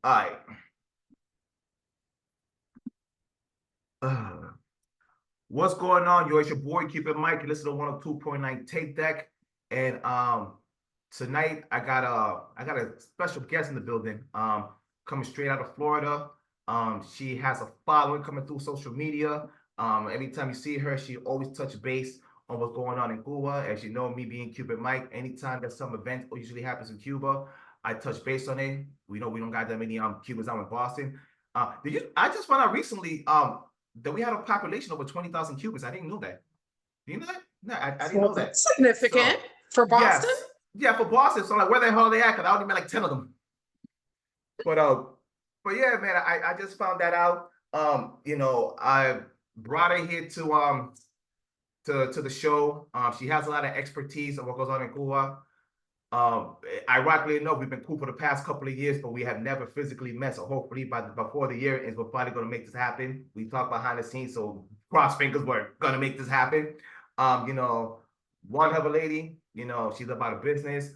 All right. What's going on? Yo, it's your boy, Keep It Mike. You listen to 102.9 Tape Deck. And tonight I got a special guest in the building. Coming straight out of Florida. She has a following coming through social media. Every time you see her, she always touch base on what's going on in Cuba. As you know, me being Cuban Mike, anytime there's some event usually happens in Cuba, I touch base on it. We know we don't got that many Cubans out in Boston. I just found out recently that we had a population over 20,000 Cubans. I didn't know that. Do you know that? No, I didn't know that. Significant for Boston. Yes. Yeah, for Boston. So like, where the hell are they at? Because I only met like 10 of them. But yeah, man, I just found that out. I brought her here to the show. She has a lot of expertise on what goes on in Cuba. Ironically enough, we've been cool for the past couple of years, but we have never physically met. So hopefully before the year ends, we're probably going to make this happen. We talked behind the scenes, so cross fingers, we're going to make this happen. One hell of a lady, she's about a business,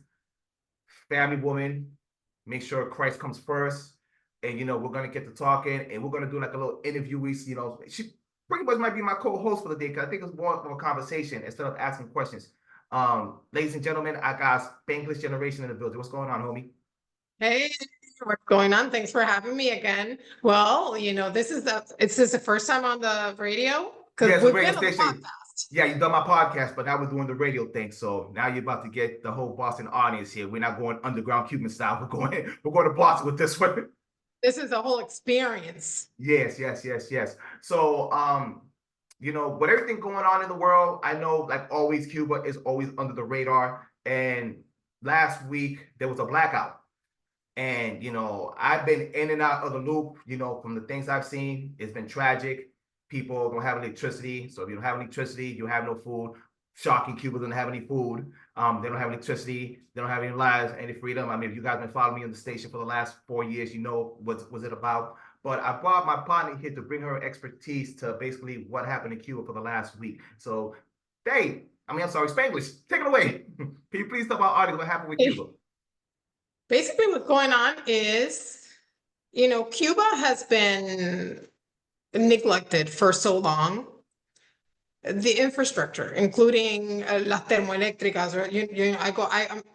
family woman, make sure Christ comes first. And, we're going to get to talking and we're going to do like a little interview. She pretty much might be my co-host for the day because I think it's more of a conversation instead of asking questions. Ladies and gentlemen, I got Spanglish Generation in the building. What's going on, homie? Hey, what's going on? Thanks for having me again. Well, this is the first time on the radio? Because we've been on the podcast. Yeah, you done my podcast, but now we're doing the radio thing. So now you're about to get the whole Boston audience here. We're not going underground Cuban style. We're going to Boston with this one. This is a whole experience. Yes. So with everything going on in the world, I know, like always, Cuba is always under the radar. And last week, there was a blackout. And, I've been in and out of the loop, from the things I've seen. It's been tragic. People don't have electricity. So if you don't have electricity, you have no food. Shocking, Cuba doesn't have any food. They don't have electricity. They don't have any lives, any freedom. I mean, if you guys have been following me on the station for the last 4 years, you know what it about. But I brought my partner here to bring her expertise to basically what happened in Cuba for the last week. So, Spanglish, take it away. Can you please tell our audience what happened with Cuba? Basically, what's going on is, Cuba has been neglected for so long. The infrastructure, including las termoeléctricas,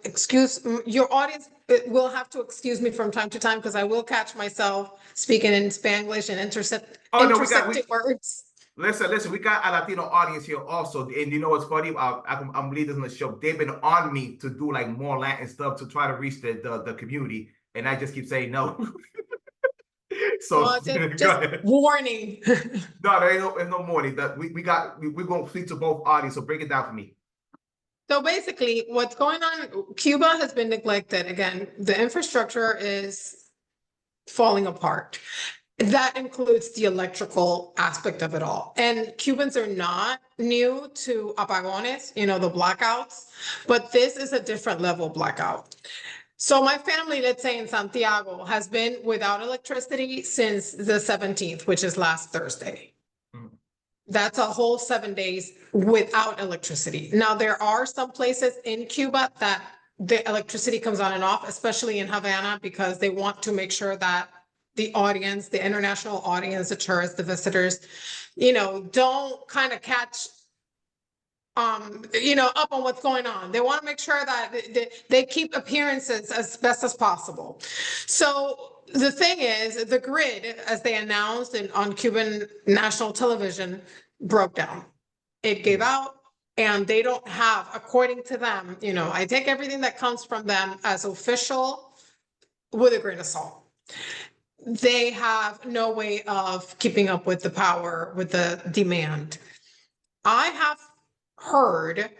excuse your audience will have to excuse me from time to time because I will catch myself speaking in Spanglish and intercepting words. Listen, we got a Latino audience here also. And you know what's funny? I'm leading the show. They've been on me to do like more Latin stuff to try to reach the community. And I just keep saying no. So just warning. No, there's no warning. That we're going to speak to both audience. So break it down for me. So basically, what's going on? Cuba has been neglected. Again, the infrastructure is falling apart. That includes the electrical aspect of it all. And Cubans are not new to apagones, the blackouts, but this is a different level blackout. So my family, let's say in Santiago, has been without electricity since the 17th, which is last Thursday. Mm-hmm. That's a whole 7 days without electricity. Now, there are some places in Cuba that the electricity comes on and off, especially in Havana, because they want to make sure that the audience, the international audience, the tourists, the visitors, don't kind of catch up on what's going on. They want to make sure that they keep appearances as best as possible. So the thing is, the grid, as they announced on Cuban national television, broke down. It gave out, and they don't have, according to them, I take everything that comes from them as official with a grain of salt. They have no way of keeping up with the power, with the demand. I have heard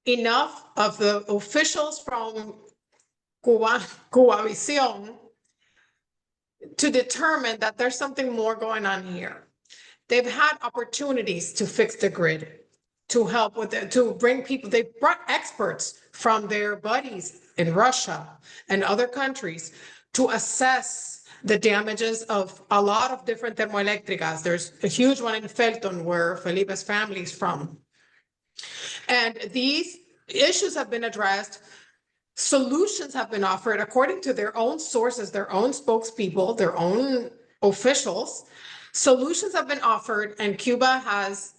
enough of the officials from Cuba to determine that there's something more going on here. They've had opportunities to fix the grid, to help with it, to bring people. They brought experts from their buddies in Russia and other countries to assess the damages of a lot of different termoeléctricas. There's a huge one in Felton where Felipe's family is from. And these issues have been addressed solutions have been offered according to their own sources, their own spokespeople, their own officials. Solutions have been offered, and Cuba has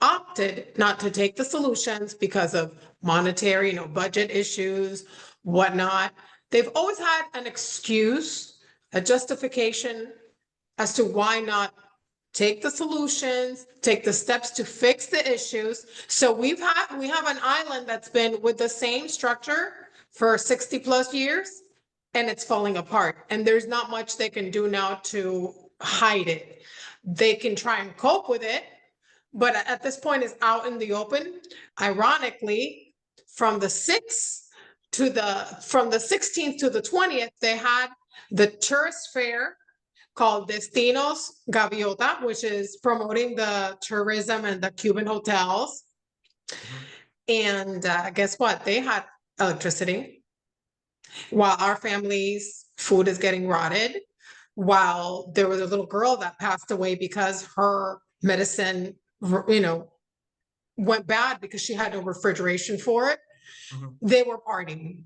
opted not to take the solutions because of monetary, budget issues, whatnot. They've always had an excuse, a justification as to why not take the solutions, take the steps to fix the issues. So we have an island that's been with the same structure for 60 plus years, and it's falling apart. And there's not much they can do now to hide it. They can try and cope with it, but at this point it's out in the open. Ironically, from the 16th to the 20th, they had the tourist fair called Destinos Gaviota, which is promoting the tourism and the Cuban hotels. And guess what? They had electricity while our family's food is getting rotted, while there was a little girl that passed away because her medicine, went bad because she had no refrigeration for it. They were partying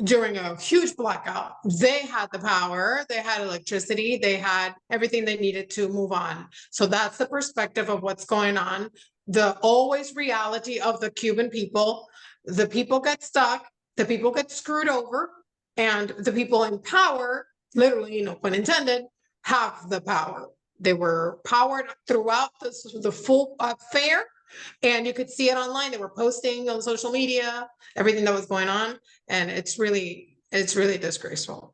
during a huge blackout. They had the power, they had electricity, they had everything they needed to move on. So that's the perspective of what's going on. The always reality of the Cuban people. The people get stuck, the people get screwed over, and the people in power, literally, no pun intended, have the power. They were powered throughout the full fair. And you could see it online. They were posting on social media, everything that was going on. And it's really disgraceful.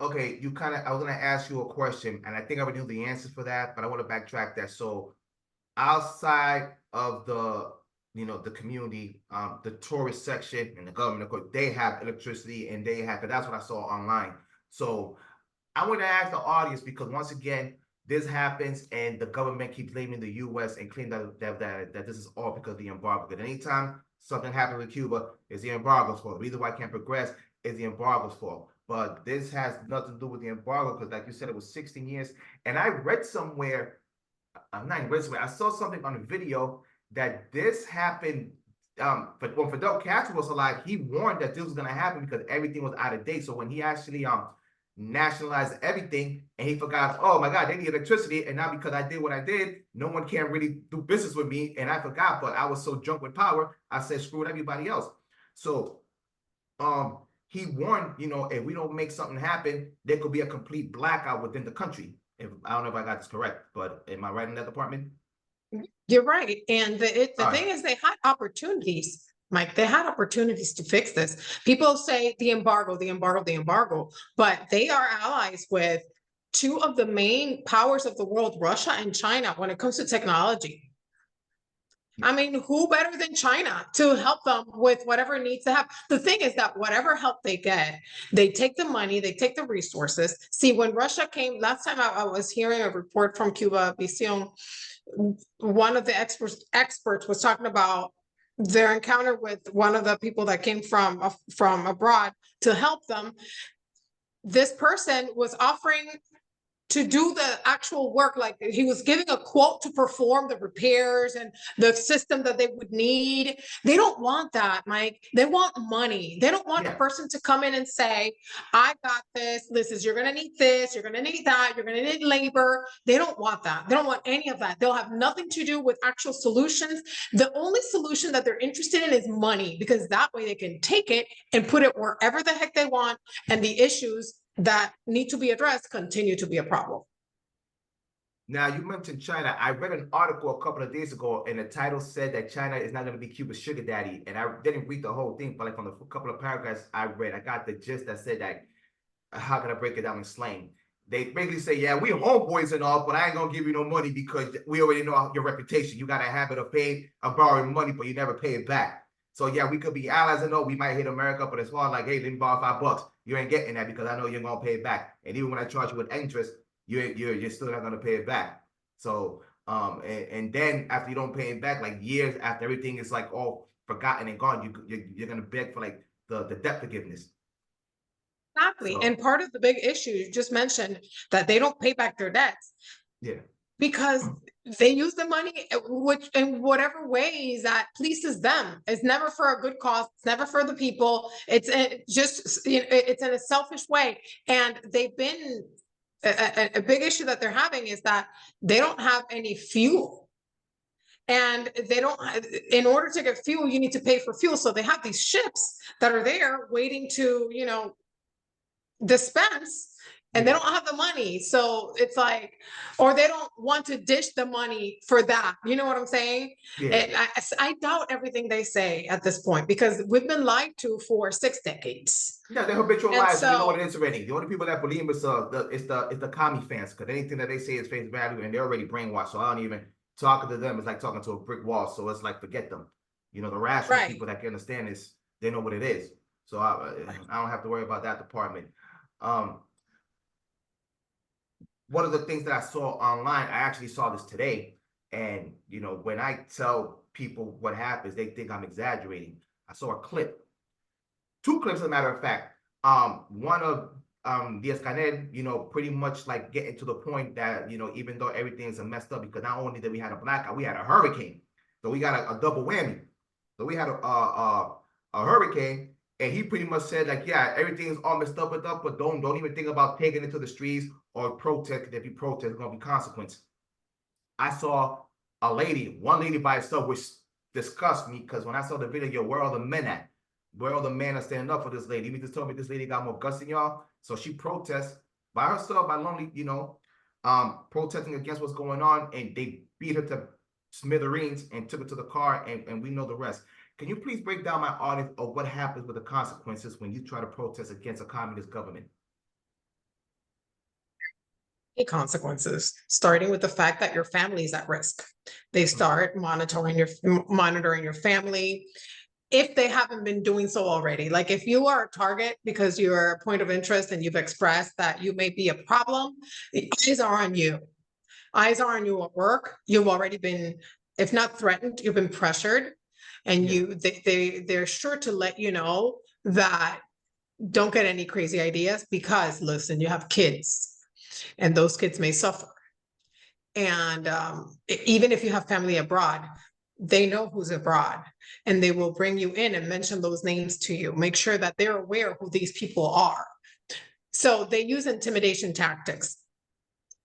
Okay, I was gonna ask you a question, and I think I already knew the answer for that, but I want to backtrack that. So outside of the community, the tourist section and the government, of course, they have electricity, and because that's what I saw online. So I want to ask the audience, because once again, this happens and the government keeps blaming the U.S. and claiming that this is all because of the embargo. Because anytime something happens with Cuba, it's the embargo's fault. The reason why I can't progress is the embargo's fault. But this has nothing to do with the embargo, because like you said, it was 16 years. And I read somewhere, I saw something on a video that this happened. But when Fidel Castro was alive, he warned that this was going to happen because everything was out of date. So when he actually nationalized everything, and he forgot, oh my God, they need electricity, and now because I did what I did, no one can really do business with me, and I forgot, but I was so drunk with power, I said screw everybody else. So he warned, if we don't make something happen, there could be a complete blackout within the country. I don't know if I got this correct, but am I right in that department? You're right. And the thing is, they had opportunities, Mike. They had opportunities to fix this. People say the embargo, but they are allies with two of the main powers of the world, Russia and China, when it comes to technology. I mean, who better than China to help them with whatever needs to happen? The thing is that whatever help they get, they take the money, they take the resources. See, when Russia came, last time I was hearing a report from Cuba, Visión, one of the experts was talking about their encounter with one of the people that came from abroad to help them. This person was offering to do the actual work, like he was giving a quote to perform the repairs and the system that they would need. They don't want that, Mike. They want money. They don't want a person to come in and say, I got this. You're going to need this. You're going to need that. You're going to need labor. They don't want that. They don't want any of that. They'll have nothing to do with actual solutions. The only solution that they're interested in is money, because that way they can take it and put it wherever the heck they want. And the issues that need to be addressed continue to be a problem. Now, you mentioned China. I read an article a couple of days ago, and the title said that China is not going to be Cuba's sugar daddy. And I didn't read the whole thing, but like from the couple of paragraphs I read, I got the gist that said that, how can I break it down in slang? They basically say, yeah, we homeboys and all, but I ain't going to give you no money because we already know your reputation. You got a habit of borrowing money, but you never pay it back. So yeah, we could be allies and all, we might hit America, but it's hard, like, hey, let me borrow $5. You ain't getting that because I know you're gonna pay it back. And even when I charge you with interest, you're still not gonna pay it back. So and then after you don't pay it back, like years after everything is like all forgotten and gone, you're gonna beg for like the debt forgiveness. Exactly. So, and part of the big issue you just mentioned, that they don't pay back their debts. Yeah. because they use the money which in whatever ways that pleases them. It's never for a good cause. It's never for the people. It's just, you know, it's in a selfish way. And they've been a big issue that they're having is that they don't have any fuel. And they don't, in order to get fuel, you need to pay for fuel. So they have these ships that are there waiting to, you know, dispense, and they don't have the money. So it's like, or they don't want to dish the money for that. You know what I'm saying? Yeah. And I doubt everything they say at this point, because we've been lied to for 6 decades. Yeah, they're habitual And lies. You know so- what it is already. The only people that believe is the commie fans, because anything that they say is face value, and they're already brainwashed. So I don't even talking to them is like talking to a brick wall. So it's like forget them. You know, the rational Right. people that can understand this, they know what it is. So I don't have to worry about that department. One of the things that I saw online, I actually saw this today, and you know, when I tell people what happens, they think I'm exaggerating. I saw a clip, 2 clips, as a matter of fact. One of Diaz-Canel, you know, pretty much like getting to the point that, you know, even though everything's messed up, because not only did we had a blackout, we had a hurricane, so we got a double whammy. So we had a hurricane, and he pretty much said like, yeah, everything's all messed up with up, but don't even think about taking it to the streets or protest. If you protest, there's gonna be consequence. I saw one lady by herself, which disgusted me, because when I saw the video, yo, where are the men at? Where all the men are standing up for this lady? You just told me this lady got more guts than y'all. So she protests by herself, by lonely, you know, protesting against what's going on, and they beat her to smithereens and took her to the car, and we know the rest. Can you please break down my audience of what happens with the consequences when you try to protest against a communist government? Consequences, starting with the fact that your family is at risk. They start monitoring your family if they haven't been doing so already. Like if you are a target because you're a point of interest and you've expressed that you may be a problem, the eyes are on you. Eyes are on you at work. You've already been, if not threatened, you've been pressured, and they're sure to let you know that don't get any crazy ideas, because listen, you have kids, and those kids may suffer. And even if you have family abroad, they know who's abroad, and they will bring you in and mention those names to you. Make sure that they're aware who these people are. So they use intimidation tactics.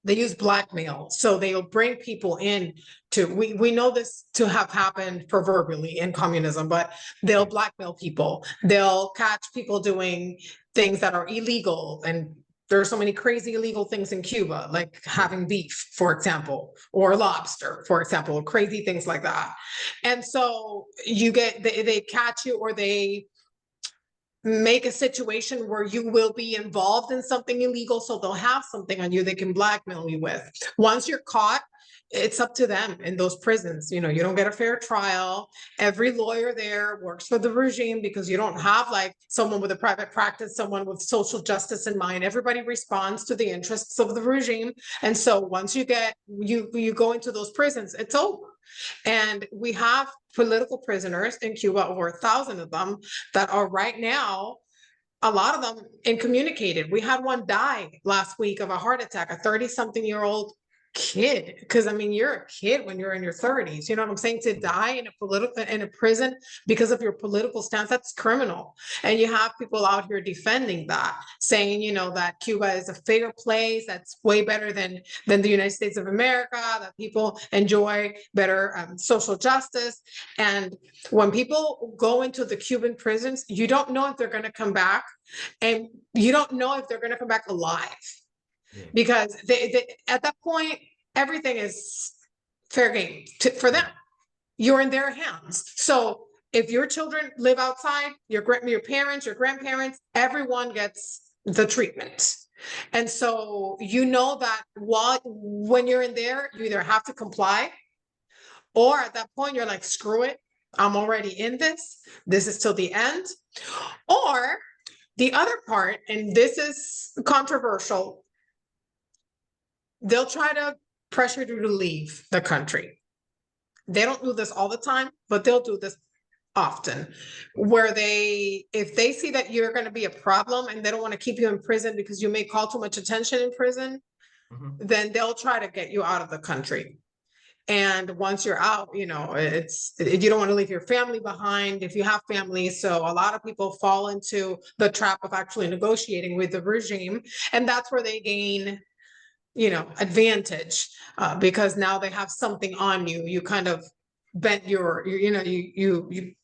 They use blackmail. So they'll bring people in to, we know this to have happened proverbially in communism, but they'll blackmail people. They'll catch people doing things that are illegal. And there are so many crazy illegal things in Cuba, like having beef, for example, or lobster, for example, crazy things like that. And so you get, they catch you, or they make a situation where you will be involved in something illegal. So they'll have something on you they can blackmail you with. Once you're caught, it's up to them in those prisons. You know, you don't get a fair trial. Every lawyer there works for the regime, because you don't have like someone with a private practice, someone with social justice in mind. Everybody responds to the interests of the regime. And so once you go into those prisons, it's over. And we have political prisoners in Cuba, over 1,000 of them, that are right now, a lot of them incommunicated. We had one die last week of a heart attack, a 30-something-year-old kid. Because I mean, you're a kid when you're in your 30s. You know what I'm saying? To die in a prison because of your political stance, that's criminal. And you have people out here defending that, saying, you know, that Cuba is a fair place, that's way better than the United States of America, that people enjoy better social justice. And when people go into the Cuban prisons, you don't know if they're going to come back, and you don't know if they're going to come back alive. Because they at that point, everything is fair game for them. You're in their hands. So if your children live outside, your parents, your grandparents, everyone gets the treatment. And so you know that when you're in there, you either have to comply, or at that point you're like, screw it, I'm already in this. This is till the end. Or the other part, and this is controversial, they'll try to pressure you to leave the country. They don't do this all the time, but they'll do this often, where if they see that you're going to be a problem and they don't want to keep you in prison because you may call too much attention in prison, then they'll try to get you out of the country. And once you're out, you don't want to leave your family behind if you have family. So a lot of people fall into the trap of actually negotiating with the regime. And that's where they gain, advantage, because now they have something on you. You kind of bent you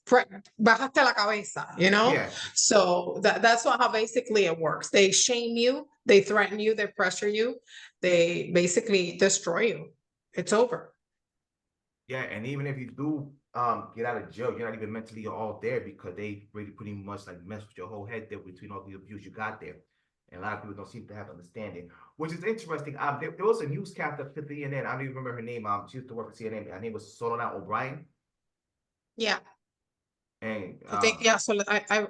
bajaste la cabeza, Yeah. So that's how basically it works. They shame you, they threaten you, they pressure you, they basically destroy you. It's over. Yeah, and even if you do get out of jail, you're not even mentally all there because they really pretty much like mess with your whole head there between all the abuse you got there. And a lot of people don't seem to have understanding, which is interesting. There was a newscaster for CNN. I don't even remember her name. She used to work for CNN. Her name was Solana O'Brien. Yeah. And I think, yeah. So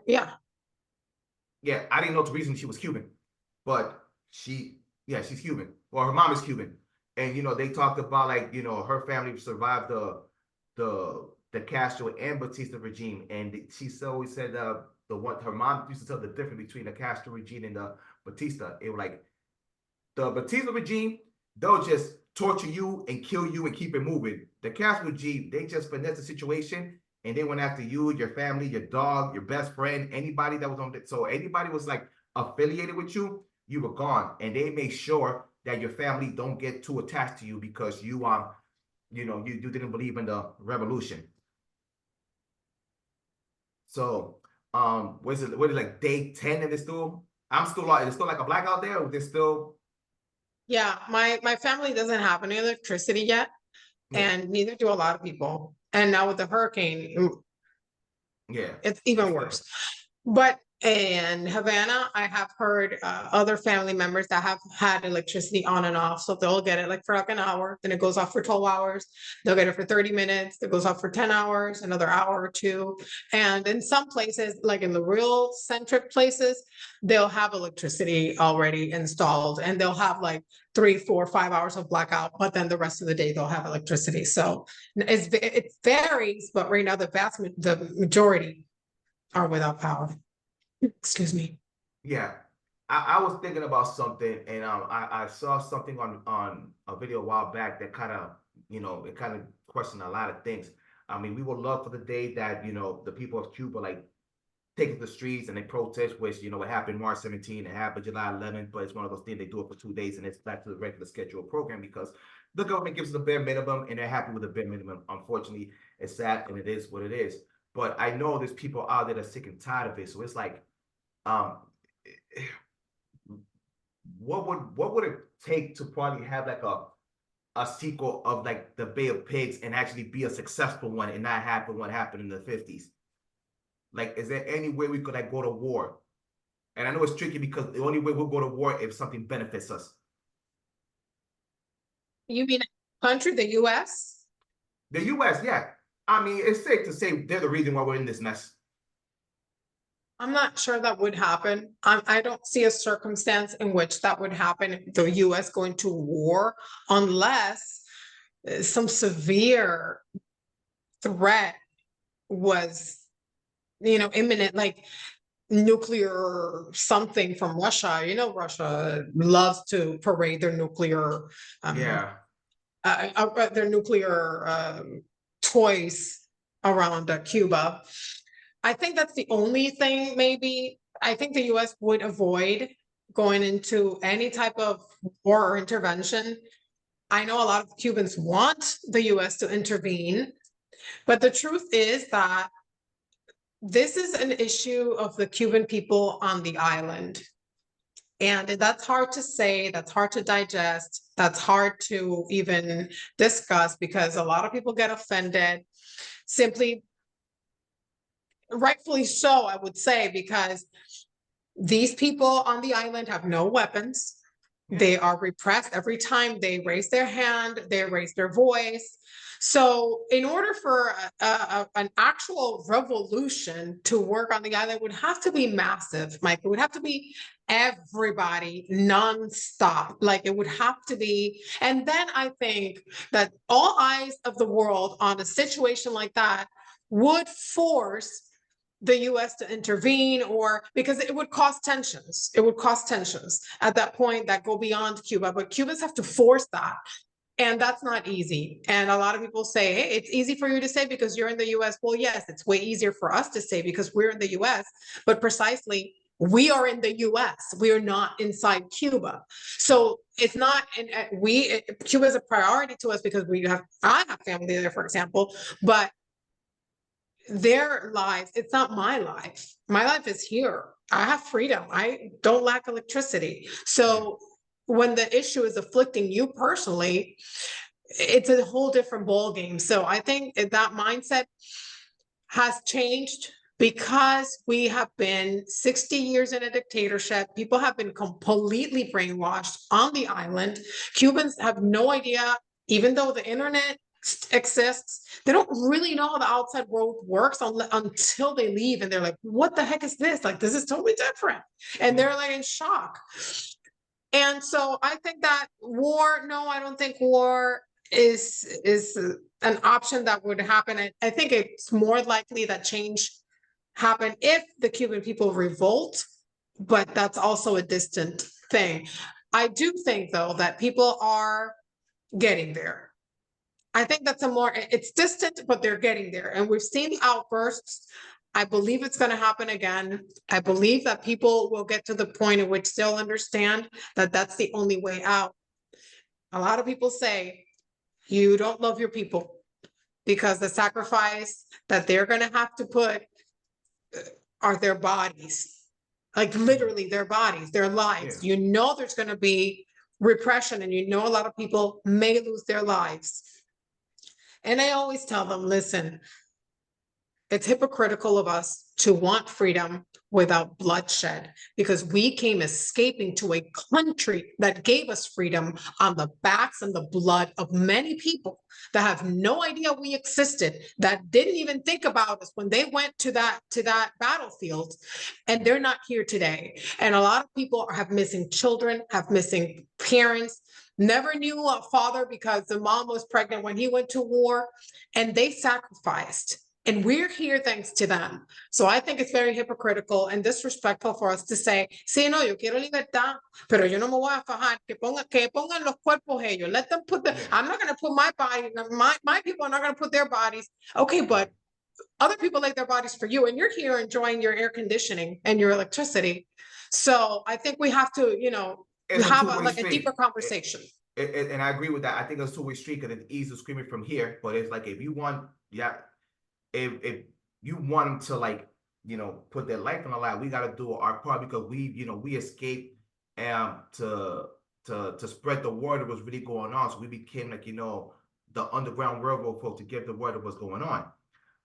yeah. Yeah, I didn't know the reason she was Cuban, but she's Cuban. Well, her mom is Cuban. And they talked about like, her family survived the Castro and Batista regime. And she always said her mom used to tell the difference between the Castro regime and the Batista. It was like the Batista regime, they'll just torture you and kill you and keep it moving. The Castro regime, they just finesse the situation and they went after you, your family, your dog, your best friend, anybody that was on it. So anybody was like affiliated with you, you were gone. And they made sure that your family don't get too attached to you because you didn't believe in the revolution. So what is it like day 10 and it's still like a blackout there, or there's still. Yeah, my family doesn't have any electricity yet, and neither do a lot of people. And now with the hurricane, it's even worse. But in Havana, I have heard other family members that have had electricity on and off. So they'll get it like for like an hour, then it goes off for 12 hours. They'll get it for 30 minutes. It goes off for 10 hours, another hour or two. And in some places, like in the real centric places, they'll have electricity already installed and they'll have like 3, 4, 5 hours of blackout, but then the rest of the day they'll have electricity. So it varies, but right now the majority are without power. Excuse me. Yeah, I was thinking about something, and I saw something on a video a while back that kind of it kind of questioned a lot of things. I mean, we would love for the day that the people of Cuba like take to the streets and they protest, which it happened March 17, it happened July 11th, but it's one of those things they do it for 2 days and it's back to the regular scheduled program because the government gives us the bare minimum and they're happy with the bare minimum. Unfortunately, it's sad and it is what it is. But I know there's people out there that's sick and tired of it, so it's like. What would it take to probably have like a sequel of like the Bay of Pigs and actually be a successful one and not happen what happened in the 50s? Like, is there any way we could like go to war? And I know it's tricky because the only way we'll go to war if something benefits us. You mean country, the US? The US, yeah. I mean, it's safe to say they're the reason why we're in this mess. I'm not sure that would happen. I don't see a circumstance in which that would happen, the US going to war, unless some severe threat was, imminent, like nuclear something from Russia. Russia loves to parade their nuclear, their nuclear toys around Cuba. I think that's the only thing, maybe. I think the US would avoid going into any type of war or intervention. I know a lot of Cubans want the US to intervene, but the truth is that this is an issue of the Cuban people on the island. And that's hard to say, that's hard to digest, that's hard to even discuss because a lot of people get offended simply. Rightfully so, I would say, because these people on the island have no weapons. They are repressed every time they raise their hand, they raise their voice. So in order for an actual revolution to work on the island, it would have to be massive, Mike. It would have to be everybody nonstop. Like it would have to be. And then I think that all eyes of the world on a situation like that would force the US to intervene, or because it would cause tensions. It would cause tensions at that point that go beyond Cuba, but Cubans have to force that. And that's not easy. And a lot of people say, hey, it's easy for you to say because you're in the US. Well, yes, it's way easier for us to say because we're in the US, but precisely we are in the US. We are not inside Cuba. So it's not, and Cuba is a priority to us because I have family there, for example, but their lives, it's not my life. My life is here. I have freedom. I don't lack electricity. So when the issue is afflicting you personally, it's a whole different ballgame. So I think that mindset has changed because we have been 60 years in a dictatorship. People have been completely brainwashed on the island. Cubans have no idea, even though the internet exists, they don't really know how the outside world works until they leave, and they're like, what the heck is this? Like, this is totally different. And they're like in shock. And so I think that no, I don't think war is an option that would happen. I think it's more likely that change happen if the Cuban people revolt, but that's also a distant thing. I do think, though, that people are getting there. I think it's distant, but they're getting there. And we've seen outbursts. I believe it's going to happen again. I believe that people will get to the point in which they'll understand that that's the only way out. A lot of people say, you don't love your people because the sacrifice that they're going to have to put are their bodies, like literally their bodies, their lives. You know, there's going to be repression, and you know, a lot of people may lose their lives. And I always tell them, listen, it's hypocritical of us to want freedom without bloodshed, because we came escaping to a country that gave us freedom on the backs and the blood of many people that have no idea we existed, that didn't even think about us when they went to that battlefield, and they're not here today. And a lot of people have missing children, have missing parents, never knew a father because the mom was pregnant when he went to war, and they sacrificed. And we're here thanks to them. So I think it's very hypocritical and disrespectful for us to say, sí, no, yo quiero libertad, pero yo no me voy a fajar, que pongan los cuerpos ellos. Let them put I'm not going to put my body, my people are not going to put their bodies. Okay, but other people lay their bodies for you, and you're here enjoying your air conditioning and your electricity. So I think we have to, have a deeper conversation. And I agree with that. I think it's a two-way street, because it's easy to scream it from here, but it's like, if you want, if you want them to, like, put their life on the line, we got to do our part, because we escaped to spread the word of what's really going on. So we became, like, the underground railroad folks to give the word of what's going on.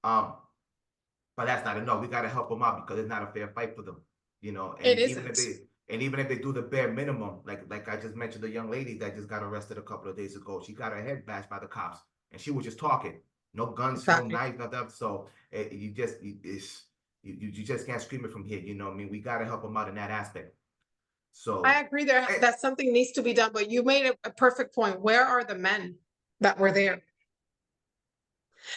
But that's not enough. We got to help them out, because it's not a fair fight for them, and it even if they do the bare minimum, like I just mentioned, the young lady that just got arrested a couple of days ago, she got her head bashed by the cops, and she was just talking. No guns, exactly. No knives, nothing. So you just can't scream it from here. We got to help them out in that aspect. So I agree that something needs to be done. But you made a perfect point. Where are the men that were there?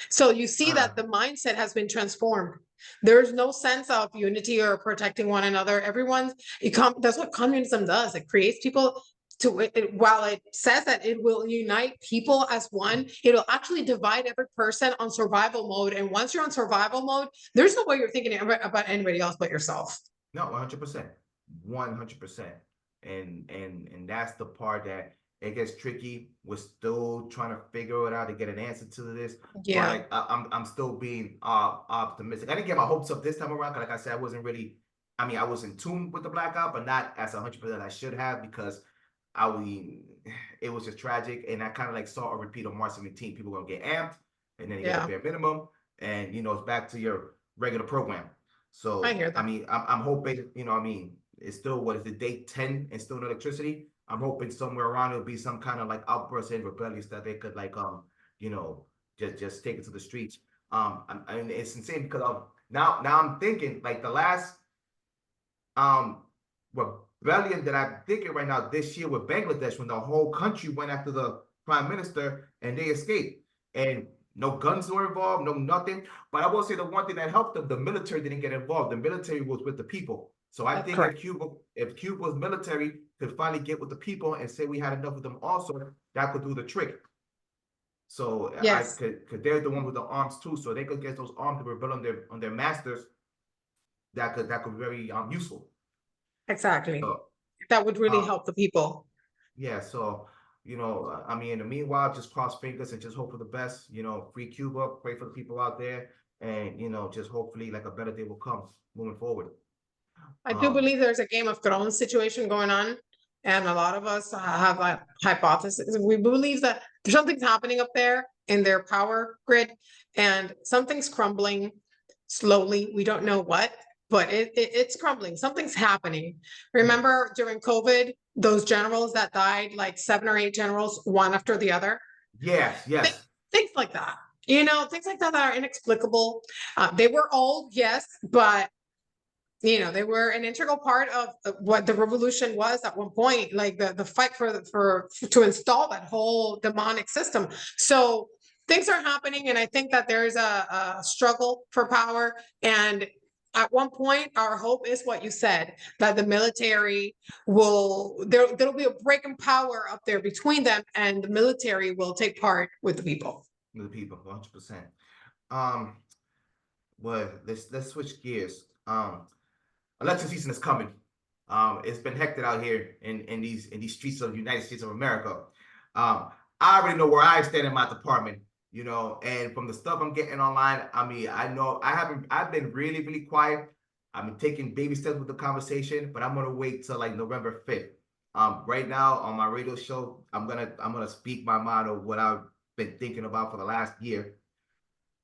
So you see that the mindset has been transformed. There's no sense of unity or protecting one another. That's what communism does. It creates people while it says that it will unite people as one, it'll actually divide every person on survival mode. And once you're on survival mode, there's no way you're thinking about anybody else but yourself. No, 100%. 100%. And that's the part that it gets tricky. We're still trying to figure it out to get an answer to this. Yeah. But I'm still being optimistic. I didn't get my hopes up this time around, because like I said, I was in tune with the blackout, but not as 100% I should have, because it was just tragic, and I kind of like saw a repeat of March 17. People gonna get amped, and then you get a bare minimum, and it's back to your regular program. So I hear that. I'm hoping, it's still, what is it, day 10 and still no electricity. I'm hoping somewhere around it'll be some kind of like outburst and rebellion that they could, like, just take it to the streets. And it's insane, because now I'm thinking, like, the last rebellion that I'm thinking right now this year with Bangladesh, when the whole country went after the prime minister and they escaped. And No guns were involved, no nothing. But I will say the one thing that helped them, the military didn't get involved. The military was with the people. So I think correct. if Cuba's military could finally get with the people and say we had enough of them also, that could do the trick. So Yes, cause they're the one with the arms too. So they could get those arms to rebel on their masters. That could be very useful. exactly. So That would really um help the people. yeah, so I mean, in the meanwhile, just cross fingers and just hope for the best. Free Cuba, pray for the people out there, and just hopefully like a better day will come moving forward. I do Um, believe there's a Game of Thrones situation going on, and a lot of us have a hypothesis. We believe that something's happening up there in their power grid, and something's crumbling slowly. We don't know what, but it's crumbling. Something's happening. Remember during COVID, those generals that died, like 7 or 8 generals, one after the other? yes, yes, Things like that. Things like that are inexplicable. They were old, yes, but they were an integral part of what the revolution was at one point, like the fight for to install that whole demonic system. So things are happening, and I think that there is a struggle for power. And at one point, our hope is what you said, that the military there'll be a break in power up there between them, and the military will take part with the people. the people, 100%. Um, well, let's switch gears. Election season is coming. It's been hectic out here in these streets of the United States of America. I already know where I stand in my department, and from the stuff I'm getting online, I mean, I know I've been really, really quiet. I've been taking baby steps with the conversation, but I'm gonna wait till like November 5th. Right now on my radio show, I'm gonna speak my mind of what I've been thinking about for the last year.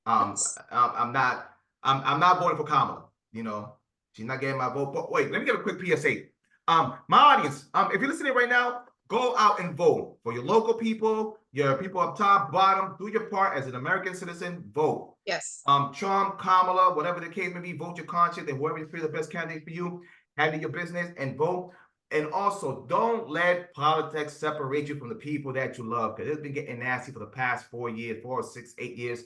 I'm not voting for Kamala, She's not getting my vote. But wait, let me give a quick PSA. My audience, if you're listening right now, go out and vote for your local people, your people up top, bottom. Do your part as an American citizen. Vote. Yes. Trump, Kamala, whatever the case may be, vote your conscience and whoever you feel the best candidate for you. Handle your business and vote. And also, don't let politics separate you from the people that you love, because it's been getting nasty for the past 4 years, 4, 6, 8 years.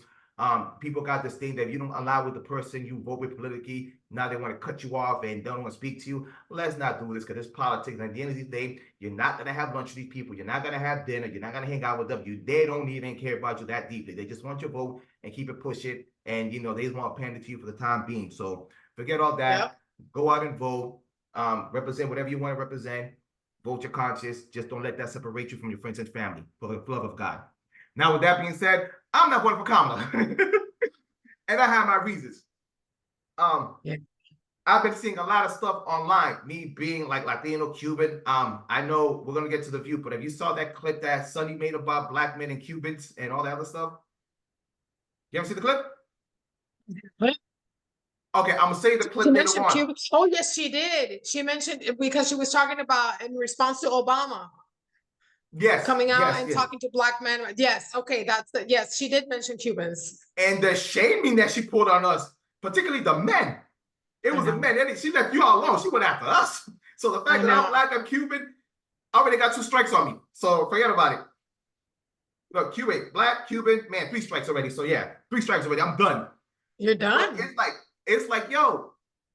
People got this thing that if you don't align with the person you vote with politically, now they want to cut you off and don't want to speak to you. Let's not do this, because it's politics. And at the end of the day, you're not going to have lunch with these people. You're not going to have dinner. You're not going to hang out with them. They don't even care about you that deeply. They just want your vote and keep it pushing. And, they just want to pander to you for the time being. So forget all that. Yep. Go out and vote. Represent whatever you want to represent. Vote your conscience. Just don't let that separate you from your friends and family, for the love of God. Now, with that being said, I'm not voting for Kamala. And I have my reasons. Yeah. I've been seeing a lot of stuff online, me being like Latino, Cuban. I know we're going to get to the view, but have you saw that clip that Sonny made about black men and Cubans and all that other stuff? You ever see the clip? What? Okay, I'm going to say the clip later on. Cuba. Oh, yes, she did. She mentioned it because she was talking about in response to Obama. Yes. Coming out and talking to black men. Yes. Okay. Yes, she did mention Cubans. And the shaming that she put on us, particularly the men. It was the men. She left you all alone. She went after us. So the fact that I'm black, I'm Cuban, I already got 2 strikes on me. So forget about it. Look, Cuban, black, Cuban, man, 3 strikes already. So yeah, 3 strikes already. I'm done. You're done? But it's like, yo,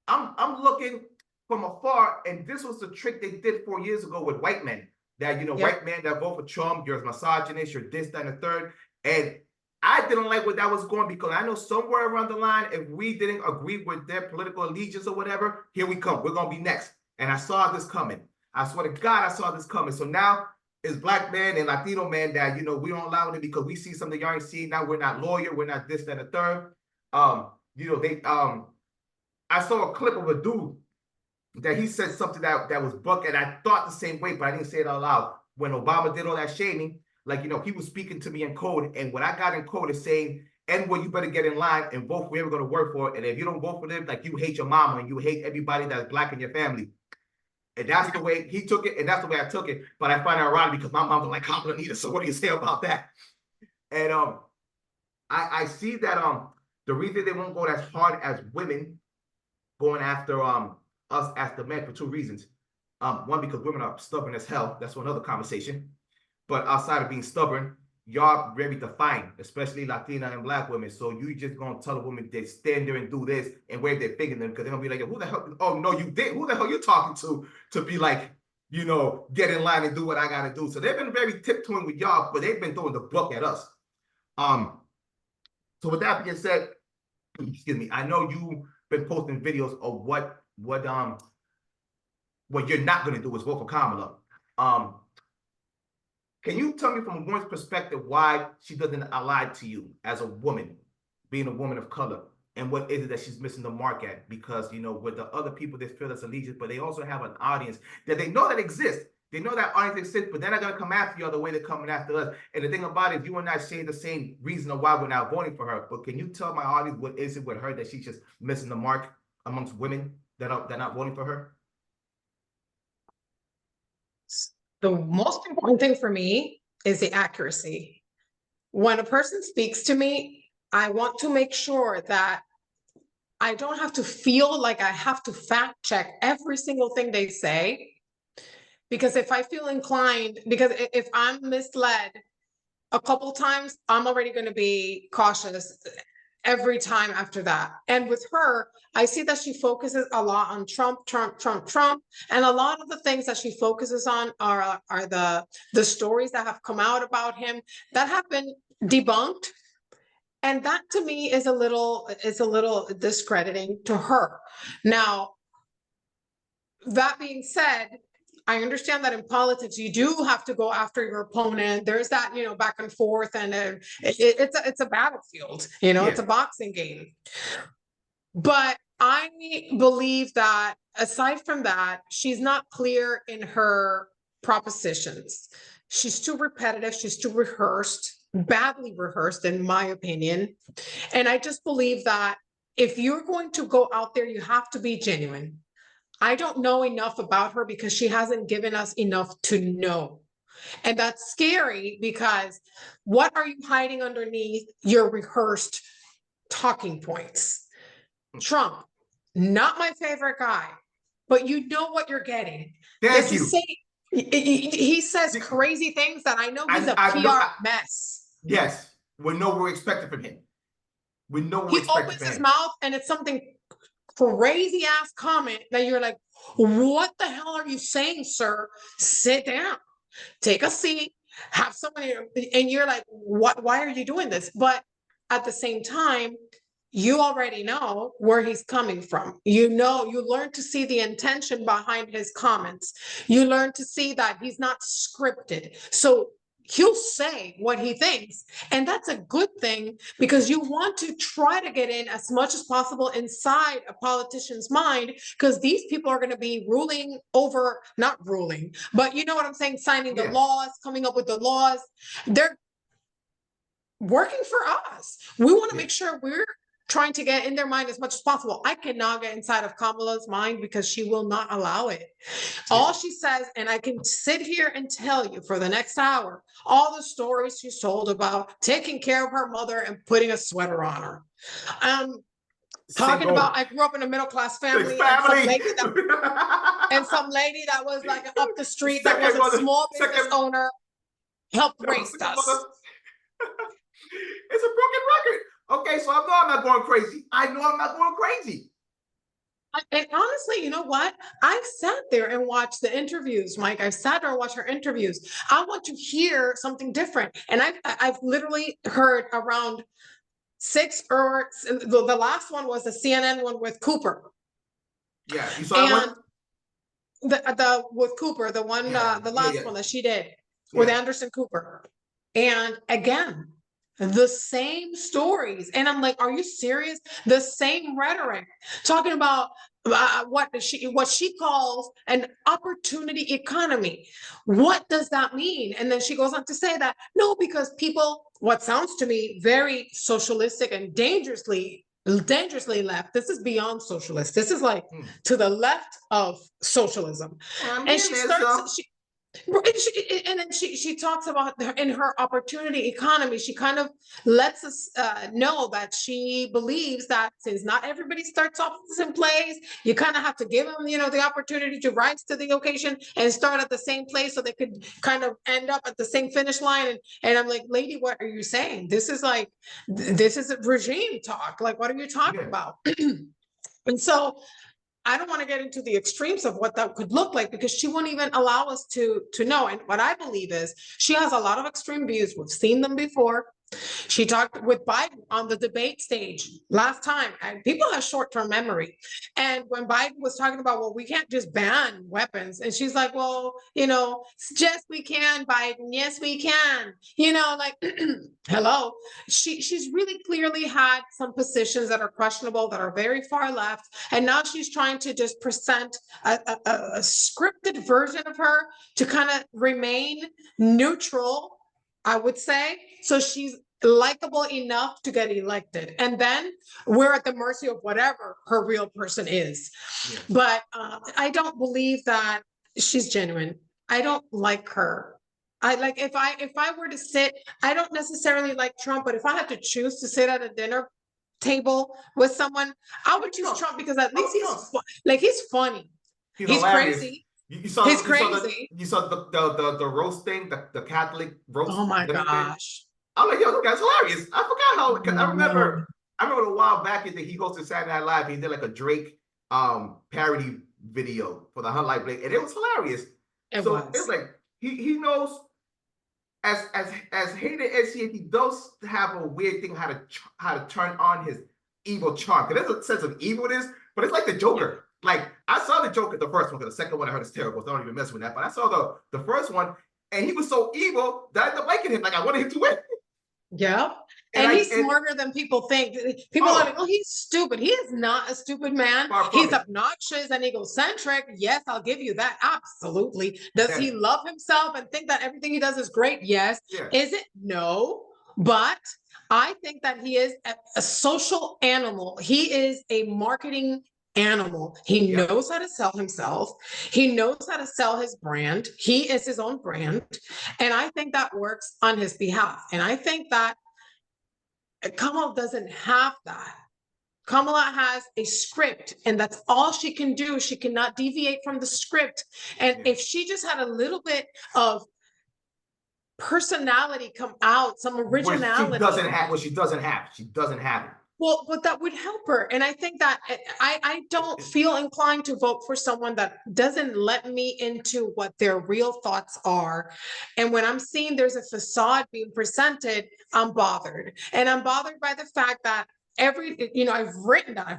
I'm looking from afar, and this was the trick they did 4 years ago with white men. That, white men that vote for Trump, you're a misogynist, you're this, that, and the third. And I didn't like where that was going, because I know somewhere around the line, if we didn't agree with their political allegiance or whatever, here we come. We're going to be next. And I saw this coming. I swear to God, I saw this coming. So now it's black men and Latino men that, we don't allow them because we see something y'all ain't seen. Now we're not lawyer. We're not this, that, and the third. I saw a clip of a dude that he said something that was buck, and I thought the same way, but I didn't say it out loud. When Obama did all that shaming, he was speaking to me in code, and what I got in code is saying, N-word, you better get in line and vote for whoever going to work for it. And if you don't vote for them, you hate your mama and you hate everybody that's black in your family. And that's the way he took it, and that's the way I took it. But I find it ironic because my mom don't like Kamala either. So what do you say about that? And I see that the reason they won't go as hard as women going after us as the men for 2 reasons. One, because women are stubborn as hell. That's another conversation. But outside of being stubborn, y'all very defined, especially Latina and Black women. So you just gonna tell a woman they stand there and do this and wave their finger at them because they're gonna be like, who the hell? Oh no, you did. Who the hell you talking to be like, get in line and do what I gotta do? So they've been very tiptoeing with y'all, but they've been throwing the book at us. So with that being said, excuse me, I know you've been posting videos of what you're not gonna do is vote for Kamala. Can you tell me from a woman's perspective why she doesn't ally to you as a woman, being a woman of color, and what is it that she's missing the mark at? Because with the other people, they feel that's allegiance, but they also have an audience that they know that exists. They know that audience exists, but they're not gonna come after you the way they're coming after us. And the thing about it is, you and I share the same reason of why we're not voting for her. But can you tell my audience what is it with her that she's just missing the mark amongst women that are not voting for her? The most important thing for me is the accuracy. When a person speaks to me, I want to make sure that I don't have to feel like I have to fact check every single thing they say. Because if I feel inclined, because if I'm misled a couple times, I'm already going to be cautious every time after that. And with her, I see that she focuses a lot on Trump. And a lot of the things that she focuses on are the stories that have come out about him that have been debunked. And that to me is a little discrediting to her. Now, that being said, I understand that in politics, you do have to go after your opponent. There's that, back and forth, and it's a battlefield, it's a boxing game. But I believe that aside from that, she's not clear in her propositions. She's too repetitive. She's too rehearsed, badly rehearsed, in my opinion. And I just believe that if you're going to go out there, you have to be genuine. I don't know enough about her because she hasn't given us enough to know. And that's scary because what are you hiding underneath your rehearsed talking points? Trump, not my favorite guy, but you know what you're getting. Thank you. He says crazy things that I know he's a PR mess. Yes, we know we're expecting from him. We know he opens his mouth and it's something crazy ass comment that you're like, what the hell are you saying, sir? Sit down, take a seat, have someone, and you're like, what? Why are you doing this? But at the same time, you already know where he's coming from. You learn to see the intention behind his comments. You learn to see that he's not scripted. So he'll say what he thinks. And that's a good thing because you want to try to get in as much as possible inside a politician's mind because these people are going to be not ruling, but you know what I'm saying, signing the laws, coming up with the laws. They're working for us. We want to make sure we're trying to get in their mind as much as possible. I cannot get inside of Kamala's mind because she will not allow it. All she says, and I can sit here and tell you for the next hour, all the stories she's told about taking care of her mother and putting a sweater on her. Talking about, I grew up in a middle-class family, and some lady that was like up the street that was a small business owner helped raise us. It's a broken record. Okay, so I know I'm not going crazy. And honestly, you know what? I've sat there and watched the interviews, Mike. I've sat there and watched her interviews. I want to hear something different. And I've literally heard around 6 or the last one was the CNN one with Cooper. Yeah, you saw that one? The with Cooper, the one, the last one that she did with Anderson Cooper. And again, the same stories. And I'm like, are you serious? The same rhetoric talking about what she calls an opportunity economy. What does that mean? And then she goes on to say that, no, because people, what sounds to me very socialistic and dangerously left. This is beyond socialist. This is like to the left of socialism. And she starts, And then she talks about in her opportunity economy, she kind of lets us know that she believes that since not everybody starts off in the same place, you kind of have to give them, the opportunity to rise to the occasion and start at the same place so they could kind of end up at the same finish line. And I'm like, lady, what are you saying? This is regime talk. Like, what are you talking about? And so I don't want to get into the extremes of what that could look like because she won't even allow us to know. And what I believe is she has a lot of extreme views. We've seen them before. She talked with Biden on the debate stage last time, and people have short-term memory. And when Biden was talking about, well, we can't just ban weapons, and she's like, well, yes, we can, Biden. Yes, we can. Like, hello. She's really clearly had some positions that are questionable, that are very far left, and now she's trying to just present a scripted version of her to kind of remain neutral, I would say. So she's likable enough to get elected. And then we're at the mercy of whatever her real person is. Yeah. But I don't believe that she's genuine. I don't like her. If I were to sit, I don't necessarily like Trump, but if I had to choose to sit at a dinner table with someone, I would choose Trump because at least he's funny. He's crazy. You saw the roast thing, the Catholic roast. Oh my gosh! I'm like, yo, that guy's hilarious. I forgot how. I remember a while back that he hosted Saturday Night Live. He did like a Drake parody video for the Hunt Like Blake, and it was hilarious. It was like he knows as hated as he does have a weird thing how to turn on his evil charm. Because there's a sense of evilness, but it's like the Joker. Like, I saw the Joker, the first one, because the second one I heard is terrible, so I don't even mess with that. But I saw the first one, and he was so evil that I ended up liking him. Like, I wanted him to win. Yeah. And he's smarter than people think. People are like, oh, he's stupid. He is not a stupid man. He's obnoxious and egocentric. Yes, I'll give you that. Absolutely. Does he love himself and think that everything he does is great? Yes. Yeah. Is it? No. But I think that he is a social animal. He is a marketing animal. He knows how to sell himself. He knows how to sell his brand. He is his own brand. And I think that works on his behalf. And I think that Kamala doesn't have that. Kamala has a script, and that's all she can do. She cannot deviate from the script. And if she just had a little bit of personality come out, some originality. She doesn't have it. Well, but that would help her. And I think that I don't feel inclined to vote for someone that doesn't let me into what their real thoughts are. And when I'm seeing there's a facade being presented, I'm bothered. And I'm bothered by the fact that I've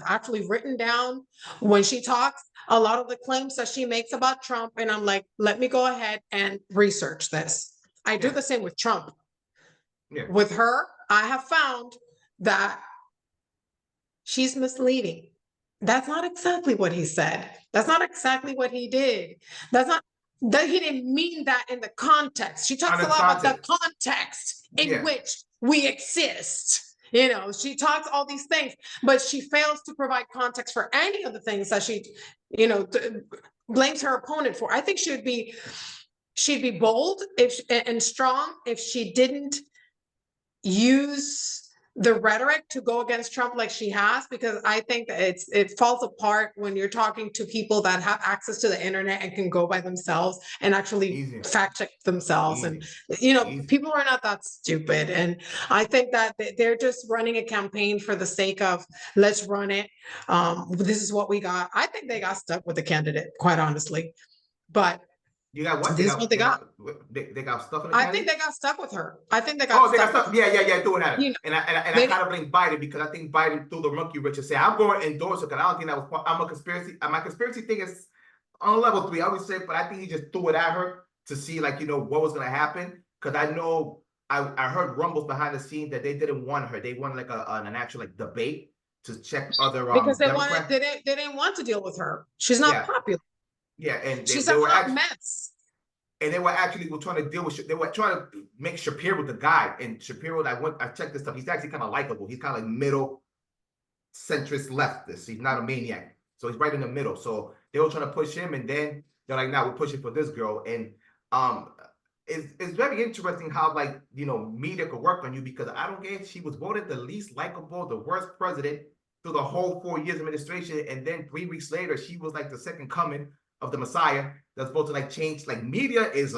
actually written down when she talks a lot of the claims that she makes about Trump. And I'm like, let me go ahead and research this. I do the same with Trump. Yeah. With her, I have found that she's misleading. That's not exactly what he said. That's not exactly what he did. He didn't mean that in the context. She talks a lot about the context in which we exist. She talks all these things, but she fails to provide context for any of the things that she, blames her opponent for. I think she'd be bold and strong if she didn't use the rhetoric to go against Trump like she has, because I think that it falls apart when you're talking to people that have access to the internet and can go by themselves and actually fact check themselves. And, people are not that stupid. And I think that they're just running a campaign for the sake of, let's run it. This is what we got. I think they got stuck with the candidate, quite honestly. But you got what? This is what they got. They got stuck. I think they got stuck with her. I think they got. Stuck. Yeah, doing that. And I kind of blame Biden because I think Biden threw the monkey wrench and said, "I'm going to endorse it," because I don't think that was. I'm a conspiracy. My conspiracy thing is on level 3. I always say, but I think he just threw it at her to see, what was going to happen. Because I know I heard rumbles behind the scenes that they didn't want her. They wanted an actual debate to check other because they didn't want to deal with her. She's not popular. Yeah, and she's a hot mess. And they were trying to deal with. They were trying to make Shapiro the guy. And Shapiro, I checked this stuff. He's actually kind of likable. He's kind of middle, centrist leftist. He's not a maniac, so he's right in the middle. So they were trying to push him, and then they're like, "Now we're pushing for this girl." And um, it's very interesting how, like, media could work on you, because I don't get, she was voted the least likable, the worst president through the whole 4 years administration, and then 3 weeks later she was like the second coming of the Messiah that's supposed to like change. Like, media is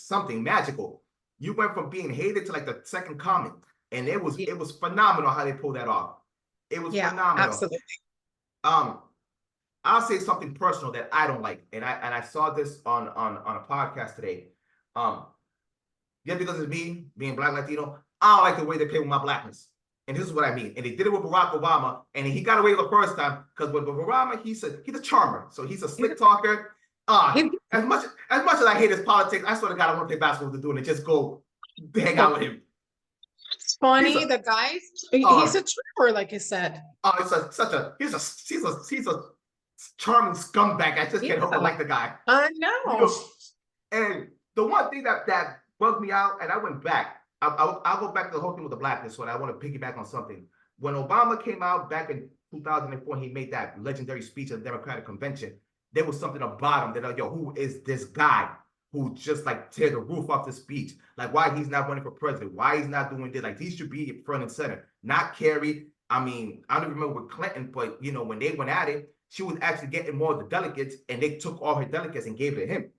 something magical. You went from being hated to like the second coming, and it was phenomenal how they pulled that off. It was phenomenal. Absolutely. I'll say something personal that I don't like, and I saw this on a podcast today. Just because it's me being Black Latino, I don't like the way they play with my blackness. And this is what I mean. And they did it with Barack Obama, and he got away the first time because with Obama, he's a charmer. So he's a slick talker. As much as I hate his politics, I sort of got to want to play basketball to do it and just go hang out with him. It's funny, the guys, he's a trooper, like you said. He's a charming scumbag. I just can't help but like the guy. I know. And the one thing that bugged me out, and I went back. I'll go back to the whole thing with the blackness, so I want to piggyback on something. When Obama came out back in 2004, he made that legendary speech at the Democratic Convention. There was something about him that, like, yo, who is this guy who just like tear the roof off the speech? Like, why he's not running for president? Why he's not doing this? Like, he should be front and center, not Kerry. I mean, I don't remember with Clinton, but when they went at it, she was actually getting more of the delegates, and they took all her delegates and gave it to him.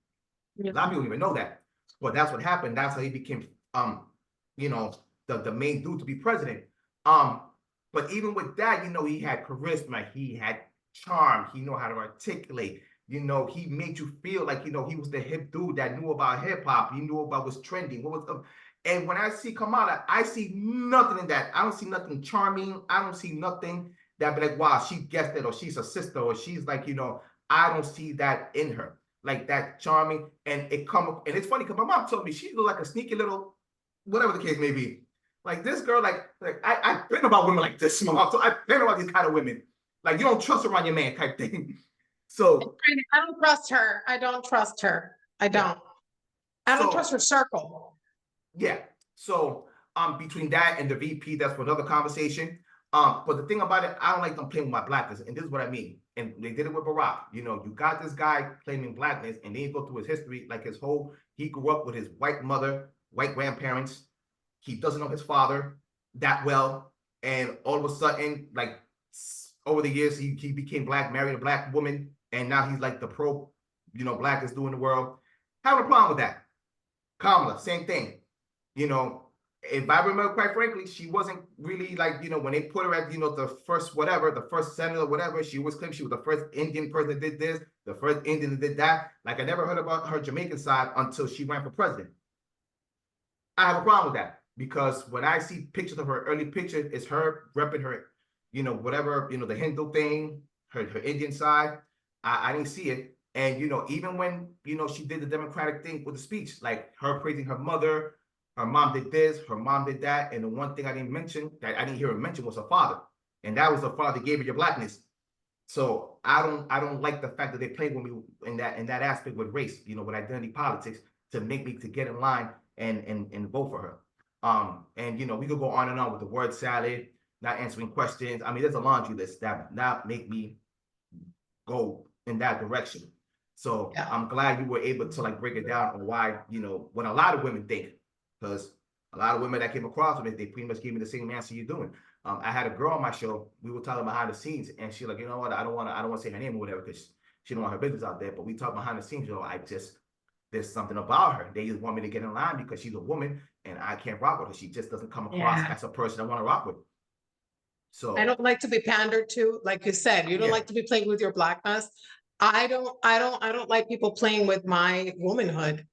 A lot of people don't even know that, but that's what happened. That's how he became, the main dude to be president. But even with that, he had charisma, he had charm, he knew how to articulate. He made you feel like, he was the hip dude that knew about hip hop. He knew about what's trending, and when I see Kamala, I see nothing in that. I don't see nothing charming. I don't see nothing that be like, wow, she gets it, or she's a sister, or she's like, I don't see that in her, like that charming. And it's funny because my mom told me she looked like a sneaky little, whatever the case may be. Like, this girl, like I've been about women like this, my mom. So I've been about these kind of women. Like, you don't trust around your man type thing. So I don't trust her. I don't trust her. I don't trust her circle. Yeah. So between that and the VP, that's for another conversation. But the thing about it, I don't like them playing with my blackness, and this is what I mean. And they did it with Barack. You got this guy claiming blackness, and then you go through his history, like he grew up with his white mother, white grandparents. He doesn't know his father that well, and all of a sudden, like, over the years, he became black, married a black woman, and now he's like the pro, black is doing the world. Having a problem with that. Kamala, same thing. If I remember, quite frankly, she wasn't really like, when they put her at, the first senator, whatever, she was claiming she was the first Indian person that did this, the first Indian that did that. Like, I never heard about her Jamaican side until she ran for president. I have a problem with that, because when I see pictures of her, early pictures, it's her repping her, whatever, the Hindu thing, her Indian side. I didn't see it. And, even when, she did the Democratic thing with the speech, like her praising her mother, her mom did this, her mom did that. And the one thing I didn't mention, that I didn't hear her mention, was her father. And that was the father that gave her your blackness. So I don't like the fact that they played with me in that aspect with race, with identity politics, to make me to get in line and vote for her. And we could go on and on with the word salad, not answering questions. I mean, there's a laundry list that not make me go in that direction. So I'm glad you were able to like break it down on why, when a lot of women think, because a lot of women that came across with it, they pretty much gave me the same answer you're doing. I had a girl on my show. We were talking behind the scenes, and she's like, you know what? I don't want to say her name or whatever, because she don't want her business out there. But we talk behind the scenes. There's something about her. They just want me to get in line because she's a woman, and I can't rock with her. She just doesn't come across as a person I want to rock with. So I don't like to be pandered to, like you said. You don't like to be playing with your blackness. I don't like people playing with my womanhood.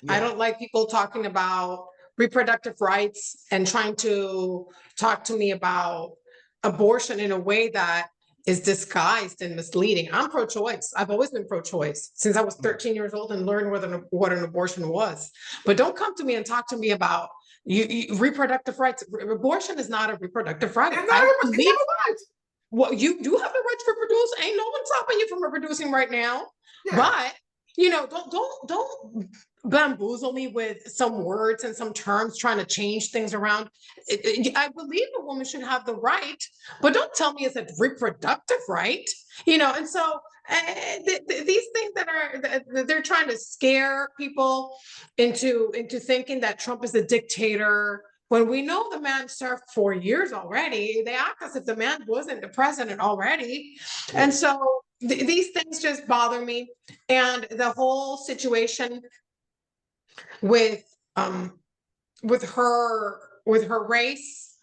I don't like people talking about reproductive rights and trying to talk to me about abortion in a way that is disguised and misleading. I'm pro-choice. I've always been pro-choice since I was 13 years old and learned what an abortion was. But don't come to me and talk to me about reproductive rights. Abortion is not a reproductive right. Well, you do have the right to reproduce. Ain't no one stopping you from reproducing right now. But don't bamboozle me with some words and some terms trying to change things around. I believe a woman should have the right, but don't tell me it's a reproductive right, and so these things that they're trying to scare people into thinking that Trump is a dictator. When we know the man served 4 years already, they act as if the man wasn't the president already. And so these things just bother me. And the whole situation with her race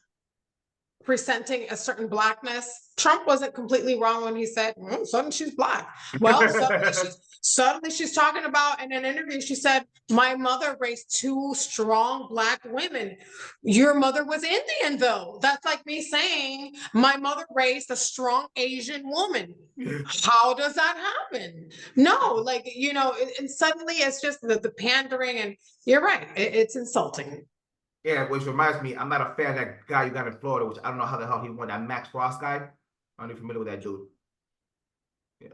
presenting a certain blackness. Trump wasn't completely wrong when he said, suddenly she's black. Well, suddenly she's talking about in an interview, she said, my mother raised 2 strong black women. Your mother was Indian, though. That's like me saying my mother raised a strong Asian woman. How does that happen? No, and suddenly it's just the pandering, and you're right, it's insulting. Yeah, which reminds me, I'm not a fan of that guy you got in Florida, which I don't know how the hell he won, that Max Frost guy. I'm not familiar with that dude.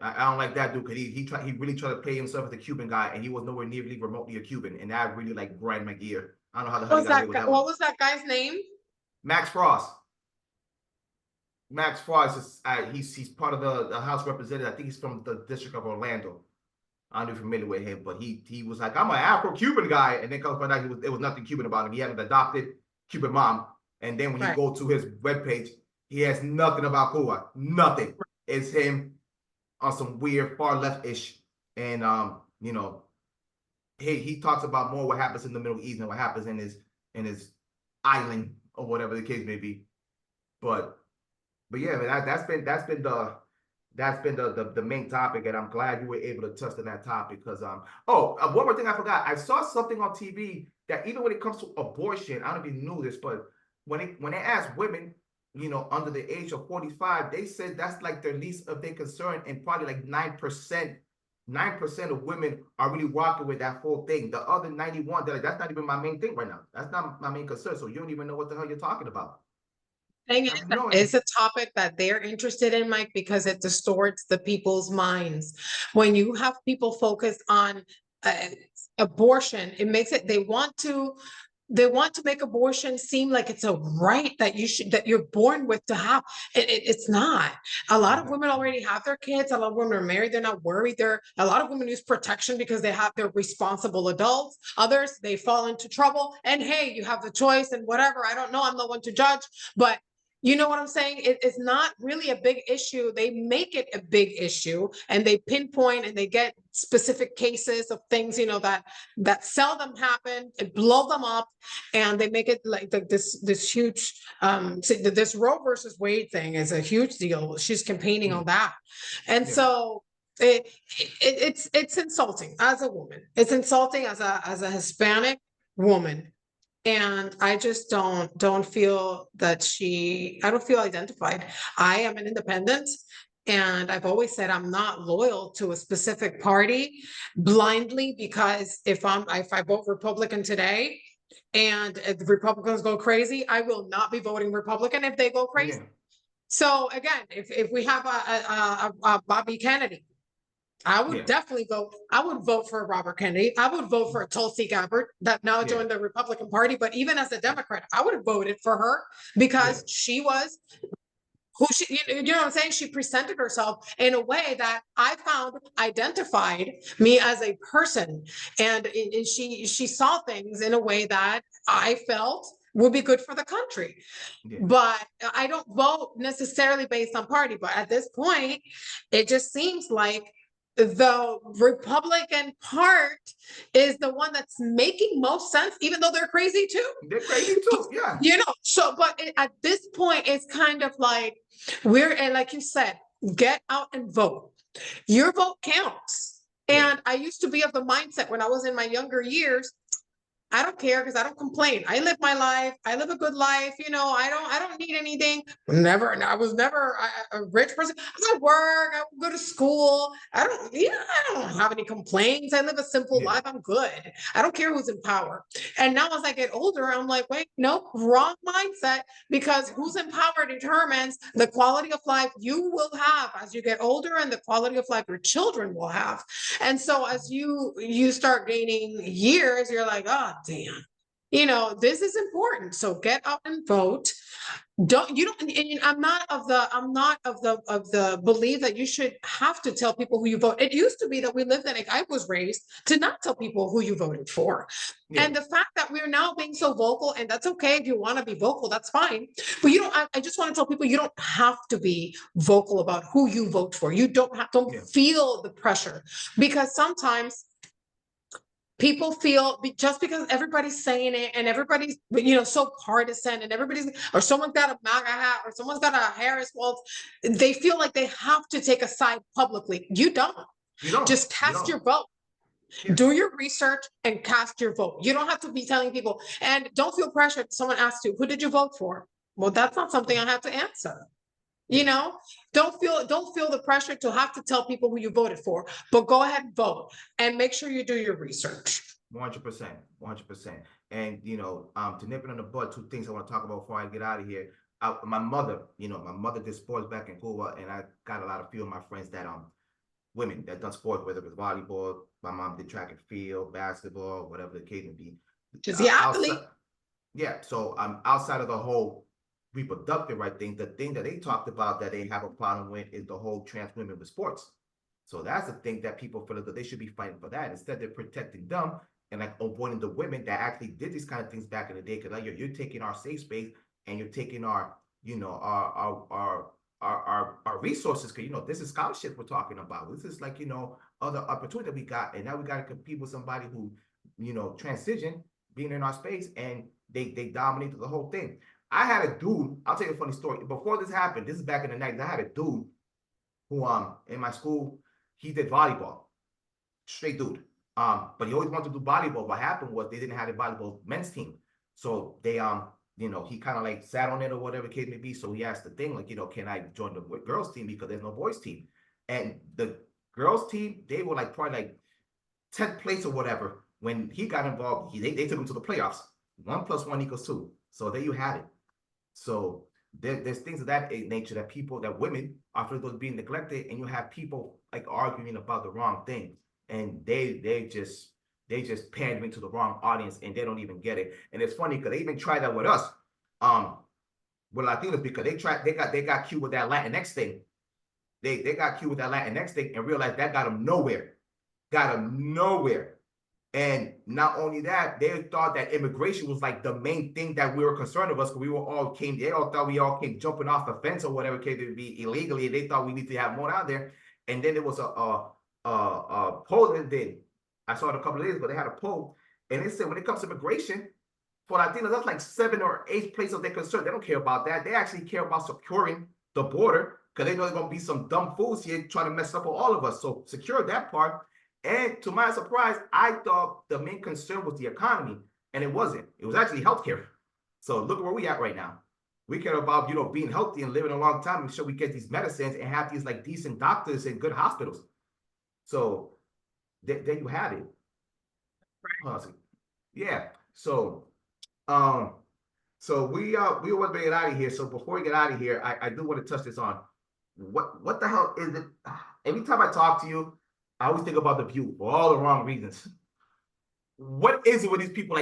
I don't like that dude because he really tried to play himself as a Cuban guy, and he was nowhere nearly remotely a Cuban, and that really grind my gear. I don't know how the hell he got away with that. What was that guy's name? Max Frost. Max Frost is he's part of the House of Representatives. I think he's from the District of Orlando. I'm not familiar with him, but he was like, I'm an Afro-Cuban guy, and then comes find out it was nothing Cuban about him. He had an adopted Cuban mom, and then when you go to his webpage, he has nothing about Cuba. Nothing. It's him on some weird far left-ish, and he talks about more what happens in the Middle East and what happens in his island or whatever the case may be. But yeah, man, that's been the main topic, and I'm glad you were able to touch on that topic because one more thing I forgot. I saw something on TV that even when it comes to abortion, I don't know if you knew this, but when they asked women, under the age of 45, they said that's like their least of their concern, and probably like 9% of women are really rocking with that whole thing. The other 91, they're like, that's not even my main thing right now. That's not my main concern. So you don't even know what the hell you're talking about. It's a topic that they're interested in, Mike, because it distorts the people's minds. When you have people focus on abortion, it makes it, they want to make abortion seem like it's a right that you're born with to have. It's not. A lot of women already have their kids. A lot of women are married. They're not worried. A lot of women use protection because they're responsible adults. Others, they fall into trouble. And hey, you have the choice and whatever. I don't know. I'm not one to judge, but you know what I'm saying? It's not really a big issue. They make it a big issue, and they pinpoint and they get specific cases of things, that seldom happen, and blow them up, and they make it like this huge, this Roe versus Wade thing is a huge deal. She's campaigning on that. And so it's insulting as a woman. It's insulting as a Hispanic woman. And I just don't feel I don't feel identified. I am an independent, and I've always said I'm not loyal to a specific party blindly, because if I vote Republican today and the Republicans go crazy, I will not be voting Republican if they go crazy. So again, if we have a Bobby Kennedy, I would definitely vote. I would vote for Robert Kennedy. I would vote for Tulsi Gabbard that now joined the Republican Party. But even as a Democrat, I would have voted for her because she was who she, you know what I'm saying? She presented herself in a way that I found identified me as a person. And she saw things in a way that I felt would be good for the country. But I don't vote necessarily based on party. But at this point, it just seems like the Republican part is the one that's making most sense, even though they're crazy too. They're crazy too, yeah. But at this point, it's kind of like and like you said, get out and vote. Your vote counts. And I used to be of the mindset when I was in my younger years, I don't care because I don't complain. I live my life. I live a good life. I don't need anything. I was never a rich person. I work, I go to school. I don't have any complaints. I live a simple Yeah. life. I'm good. I don't care who's in power. And now as I get older, I'm like, wait, no, wrong mindset, because who's in power determines the quality of life you will have as you get older and the quality of life your children will have. And so as you start gaining years, you're like, oh damn, this is important. So get out and vote. I'm not of the belief that you should have to tell people who you vote. It used to be that we lived in, like, I was raised to not tell people who you voted for. Yeah. And the fact that we're now being so vocal, and that's okay if you want to be vocal, that's fine. But I just want to tell people you don't have to be vocal about who you vote for. You don't Yeah. feel the pressure, because sometimes people feel just because everybody's saying it and everybody's so partisan, and or someone's got a MAGA hat or someone's got a Harris Waltz, they feel like they have to take a side publicly. You don't. You don't. Just You cast don't. your vote. Yeah. Do your research and cast your vote. You don't have to be telling people, and don't feel pressured. Someone asks you, who did you vote for? Well, that's not something I have to answer. Don't feel the pressure to have to tell people who you voted for, but go ahead and vote and make sure you do your research. 100%, 100%. And to nip it on the bud, two things I want to talk about before I get out of here. My mother did sports back in Cuba, and I got a few of my friends that women that done sports, whether it was volleyball. My mom did track and field, basketball, whatever the case may be. Just the athlete. Yeah. So outside of the whole reproductive thing, the thing that they talked about that they have a problem with is the whole trans women with sports. So that's the thing that people feel that they should be fighting for that. Instead, they're protecting them and avoiding the women that actually did these kind of things back in the day. Because you're taking our safe space and you're taking our our resources. Because this is scholarship we're talking about. This is other opportunity that we got, and now we got to compete with somebody who transition, being in our space, and they dominated the whole thing. I had a dude, I'll tell you a funny story. Before this happened, this is back in the 90s, I had a dude who in my school, he did volleyball. Straight dude. But he always wanted to do volleyball. What happened was they didn't have a volleyball men's team. So they he kind of like sat on it or whatever case may be. So he asked the thing, can I join the girls team because there's no boys team? And the girls team, they were probably 10th place or whatever. When he got involved, they took him to the playoffs. 1 + 1 = 2. So there you had it. So there's things of that nature that women are being neglected, and you have people arguing about the wrong thing, and they just pandering to the wrong audience, and they don't even get it. And it's funny because they even tried that with us, with Latinos, because they got cute with that Latinx thing. They got cute with that Latinx thing and realized that got them nowhere. And not only that, they thought that immigration was the main thing that we were concerned of us, because they all thought we all came jumping off the fence or whatever came to be illegally, and they thought we need to have more out there. And then there was a poll that did. I saw it a couple of days ago. They had a poll, and it said when it comes to immigration, for Latinos, that's 7th or 8th place of their concern. They don't care about that. They actually care about securing the border, because they know there's going to be some dumb fools here trying to mess up with all of us. So secure that part. And to my surprise, I thought the main concern was the economy, and it wasn't. It was actually healthcare. So look where we at right now. We care about being healthy and living a long time, and sure we get these medicines and have these decent doctors and good hospitals. So there you have it. Right. Yeah. So we want to get out of here. So before we get out of here, I do want to touch this on what the hell is it? Every time I talk to you, I always think about The View for all the wrong reasons. What is it with these people?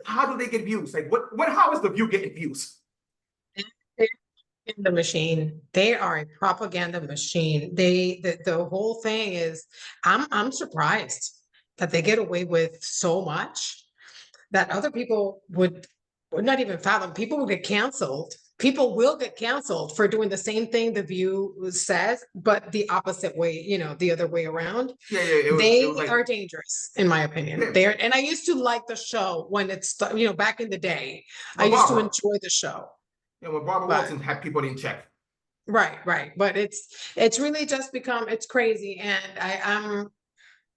How do they get views? How is The View getting views? In the machine. They are a propaganda machine. The whole thing is, I'm surprised that they get away with so much that other people would not even fathom. People will get canceled. People will get canceled for doing the same thing The View says, but the opposite way, the other way around. Yeah, they are dangerous, in my opinion. Yeah. And I used to like the show when it's, back in the day. I used to enjoy the show. Yeah, when Barbara Wilson had people in check. Right. But it's really just become, it's crazy. And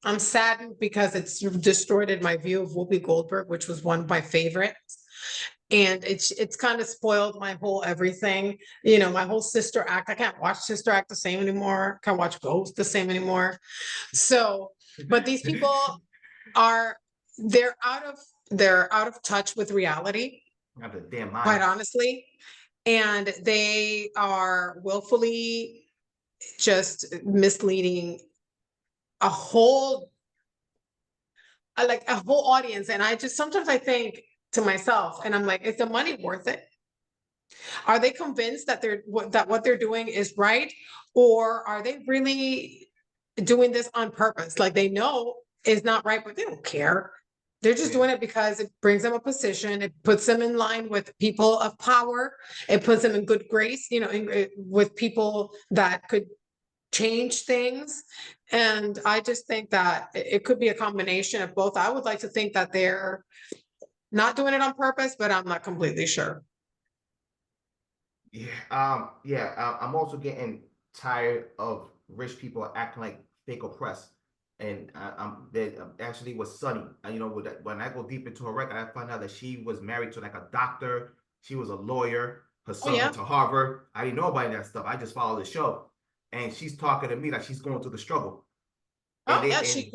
I'm saddened because it's distorted my view of Whoopi Goldberg, which was one of my favorites. And it's kind of spoiled my whole everything. You know, my whole Sister Act. I can't watch Sister Act the same anymore. Can't watch Ghost the same anymore. So, but these people are they're out of touch with reality, Not the damn mind. quite honestly. And they are willfully just misleading a whole like a whole audience. And I just sometimes I think to myself, and I'm like, is the money worth it? Are they convinced that what they're doing is right, or are they really doing this on purpose? Like they know is not right, but they don't care. They're just doing it because it brings them a position. It puts them in line with people of power. It puts them in good grace, you know, with people that could change things. And I just think that it could be a combination of both. I would like to think that they're not doing it on purpose, but I'm not completely sure. Yeah, I'm also getting tired of rich people acting like fake oppressed. And actually was Sunny. You know, when I go deep into her record, I find out that she was married to like a doctor. She was a lawyer. Her son went to Harvard. I didn't know about that stuff. I just followed the show, and she's talking to me like she's going through the struggle. Oh, yeah, she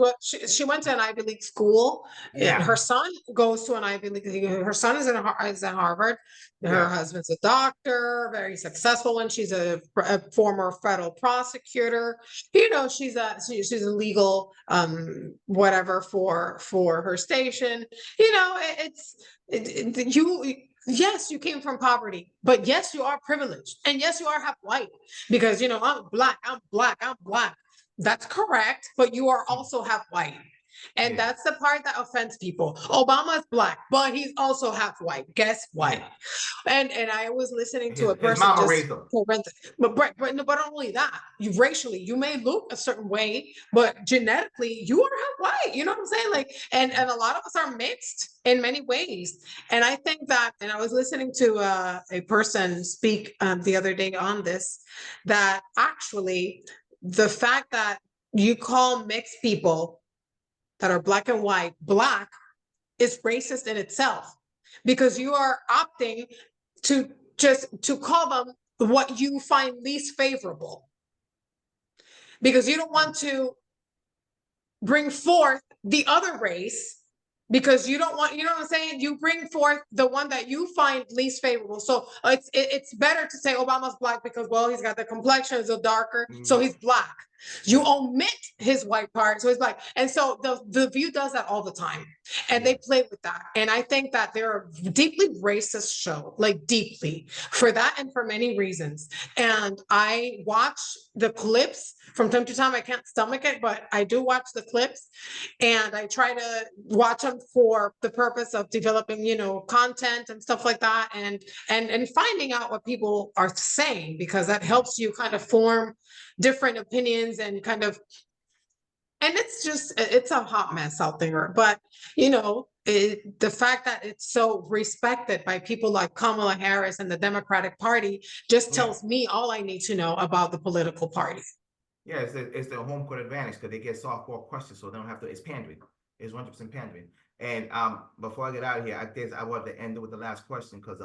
went to an Ivy League school. And her son goes to an Ivy League. Her son is at Harvard. Her husband's a doctor, very successful, and she's a former federal prosecutor. You know, she's a legal whatever for her station. You know, yes, you came from poverty, but yes, you are privileged, and yes, you are half white because you know I'm black. That's correct, but you are also half white. And that's the part that offends people. Obama's black, but he's also half white. Guess what? And I was listening to a person his mama raised him. But not only that, you racially, you may look a certain way, but genetically, you are half white. You know what I'm saying? Like, and a lot of us are mixed in many ways. And I think that, and I was listening to a person speak the other day on this, that actually the fact that you call mixed people that are black and white black is racist in itself, because you are opting to call them what you find least favorable, because you don't want to bring forth the other race, because you don't want, you know what I'm saying? You bring forth the one that you find least favorable. So it's better to say Obama's black because, well, he's got the complexion, so darker, so he's black. You omit his white part, so he's black. And so the View does that all the time, and they play with that. And I think that they're a deeply racist show, like deeply, for that and for many reasons. And I watch the clips from time to time. I can't stomach it, but I do watch the clips, and I try to watch them for the purpose of developing, you know, content and stuff like that, and finding out what people are saying, because that helps you kind of form different opinions and kind of, and it's a hot mess out there. But you know, the fact that it's so respected by people like Kamala Harris and the Democratic Party just tells me all I need to know about the political party. Yeah, it's their home court advantage because they get softball questions, so they don't have to. It's pandering. It's 100% pandering. And before I get out of here, I want to end with the last question, because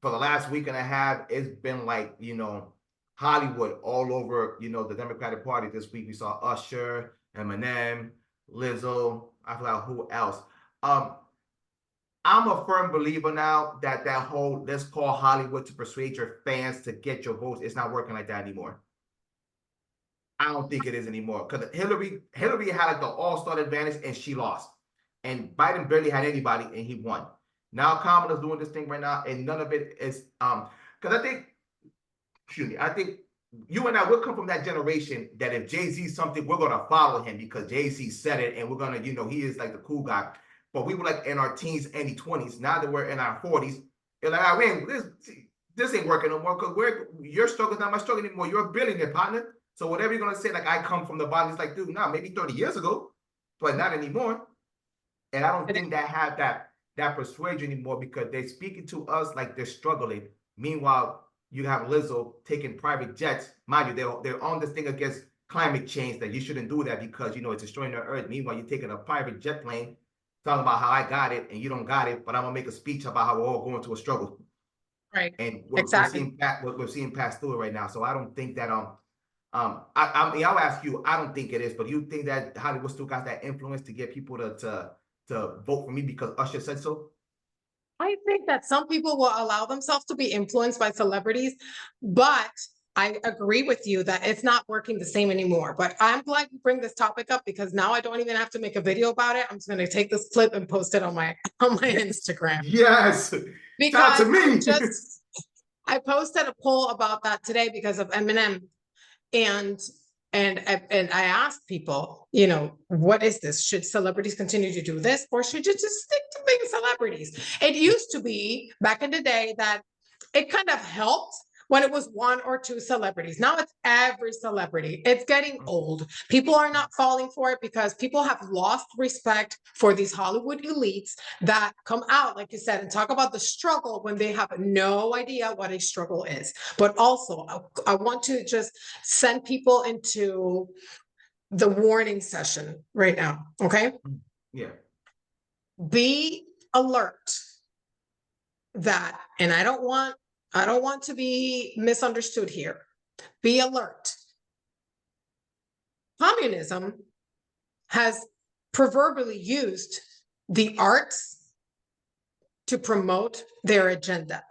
for the last week and a half, it's been like, you know, Hollywood all over, you know, the Democratic Party. This week we saw Usher, Eminem, Lizzo, I forgot who else. I'm a firm believer now that whole let's call Hollywood to persuade your fans to get your votes, it's not working like that anymore. I don't think it is anymore, because Hillary had like the all-star advantage and she lost, and Biden barely had anybody and he won. Now Kamala's doing this thing right now, and none of it is because I think you and I will come from that generation that if Jay-Z something, we're gonna follow him because Jay-Z said it, and we're gonna, you know, he is like the cool guy. But we were like in our teens, early 20s. Now that we're in our 40s, it's like, man, this ain't working no more, because your struggle's not my struggle anymore. You're a billionaire, partner. So whatever you're gonna say, like I come from the bottom, it's like, dude, no, maybe 30 years ago, but not anymore. And I don't think that have that persuasion anymore, because they're speaking to us like they're struggling. Meanwhile, you have Lizzo taking private jets. Mind you, they're on this thing against climate change, that you shouldn't do that because, you know, it's destroying the earth. Meanwhile, you're taking a private jet plane talking about how I got it and you don't got it, but I'm gonna make a speech about how we're all going through a struggle. Right. And Exactly. we're seeing pass through it right now. So I don't think that I mean, I'll ask you. I don't think it is, but do you think that Hollywood still got that influence to get people to vote for me because Usher said so? I think that some people will allow themselves to be influenced by celebrities, but I agree with you that it's not working the same anymore. But I'm glad you bring this topic up because now I don't even have to make a video about it. I'm just going to take this clip and post it on my Instagram Yes. Shout out to because me. I posted a poll about that today because of Eminem, and I asked people, you know, what is this? Should celebrities continue to do this, or should you just stick to being celebrities? It used to be back in the day that it kind of helped when it was one or two celebrities. Now it's every celebrity. It's getting old. People are not falling for it because people have lost respect for these Hollywood elites that come out, like you said, and talk about the struggle when they have no idea what a struggle is. But also, I want to just send people into the warning session right now. Okay. Yeah. Be alert that, and I don't want to be misunderstood here. Be alert. Communism has proverbially used the arts to promote their agenda.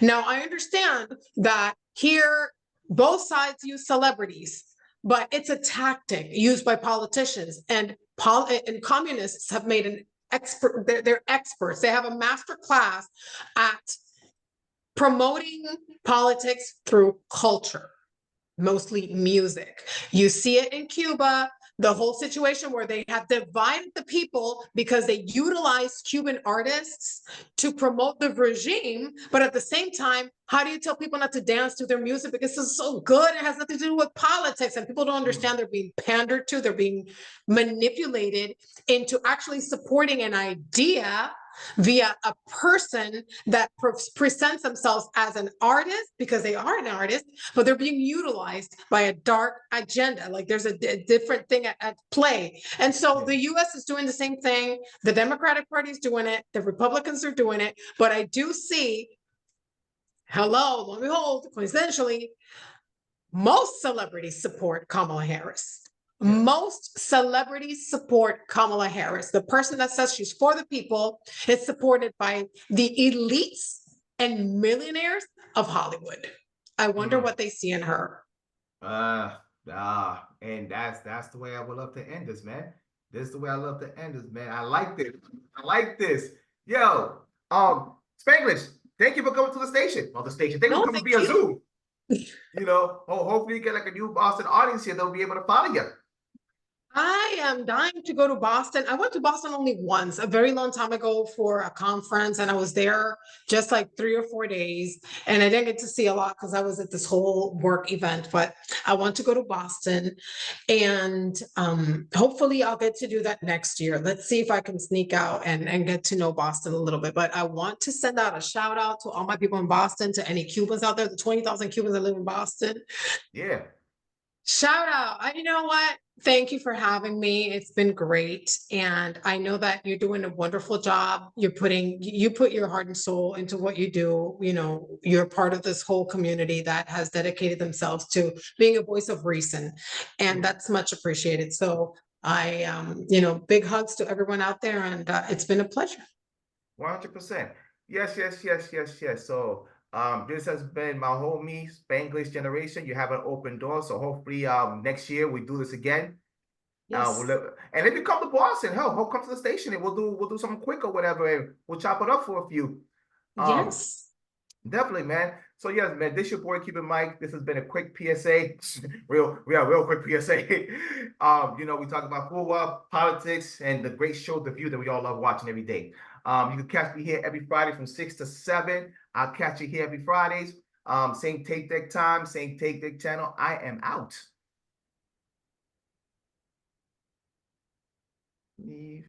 Now, I understand that here both sides use celebrities, but it's a tactic used by politicians, and communists have made an expert. They're experts. They have a master class at promoting politics through culture, mostly music. You see it in Cuba, the whole situation where they have divided the people because they utilized Cuban artists to promote the regime. But at the same time, how do you tell people not to dance to their music because it's so good? It has nothing to do with politics. And people don't understand they're being pandered to, they're being manipulated into actually supporting an idea via a person that presents themselves as an artist because they are an artist, but they're being utilized by a dark agenda. Like there's a different thing at play. And so the US is doing the same thing. The Democratic Party is doing it. The Republicans are doing it. But I do see, hello, lo and behold, coincidentally, most celebrities support Kamala Harris. Yeah. Most celebrities support Kamala Harris. The person that says she's for the people is supported by the elites and millionaires of Hollywood. I wonder what they see in her. And that's the way I would love to end this, man. This is the way I love to end this, man. I like this. I like this. Yo, Spanglish, thank you for coming to the station. Well, the station. Thank you for coming via Zoom. You know, hopefully you get like a new Boston audience here. They'll be able to follow you. I am dying to go to Boston. I went to Boston only once, a very long time ago for a conference, and I was there just like 3 or 4 days, and I didn't get to see a lot because I was at this whole work event, but I want to go to Boston, and hopefully I'll get to do that next year. Let's see if I can sneak out and get to know Boston a little bit, but I want to send out a shout out to all my people in Boston, to any Cubans out there, the 20,000 Cubans that live in Boston. Yeah. Shout out. You know what? Thank you for having me. It's been great. And I know that you're doing a wonderful job. You put your heart and soul into what you do. You know, you're part of this whole community that has dedicated themselves to being a voice of reason. And that's much appreciated. So big hugs to everyone out there. And it's been a pleasure. 100%. Yes. So this has been my homie Spanglish Generation. You have an open door, so hopefully next year we do this again. Yes. And if you come to Boston, hell, come to the station and we'll do something quick or whatever, and we'll chop it up for a few. Yes. Definitely, man. So yes, man, this your boy Cuban Mike. This has been a quick PSA. real quick PSA. We talk about football, politics, and the great show, The View, that we all love watching every day. You can catch me here every Friday from 6 to 7. I'll catch you here every Fridays. Same Take Deck time, same Take Deck channel. I am out. Leave.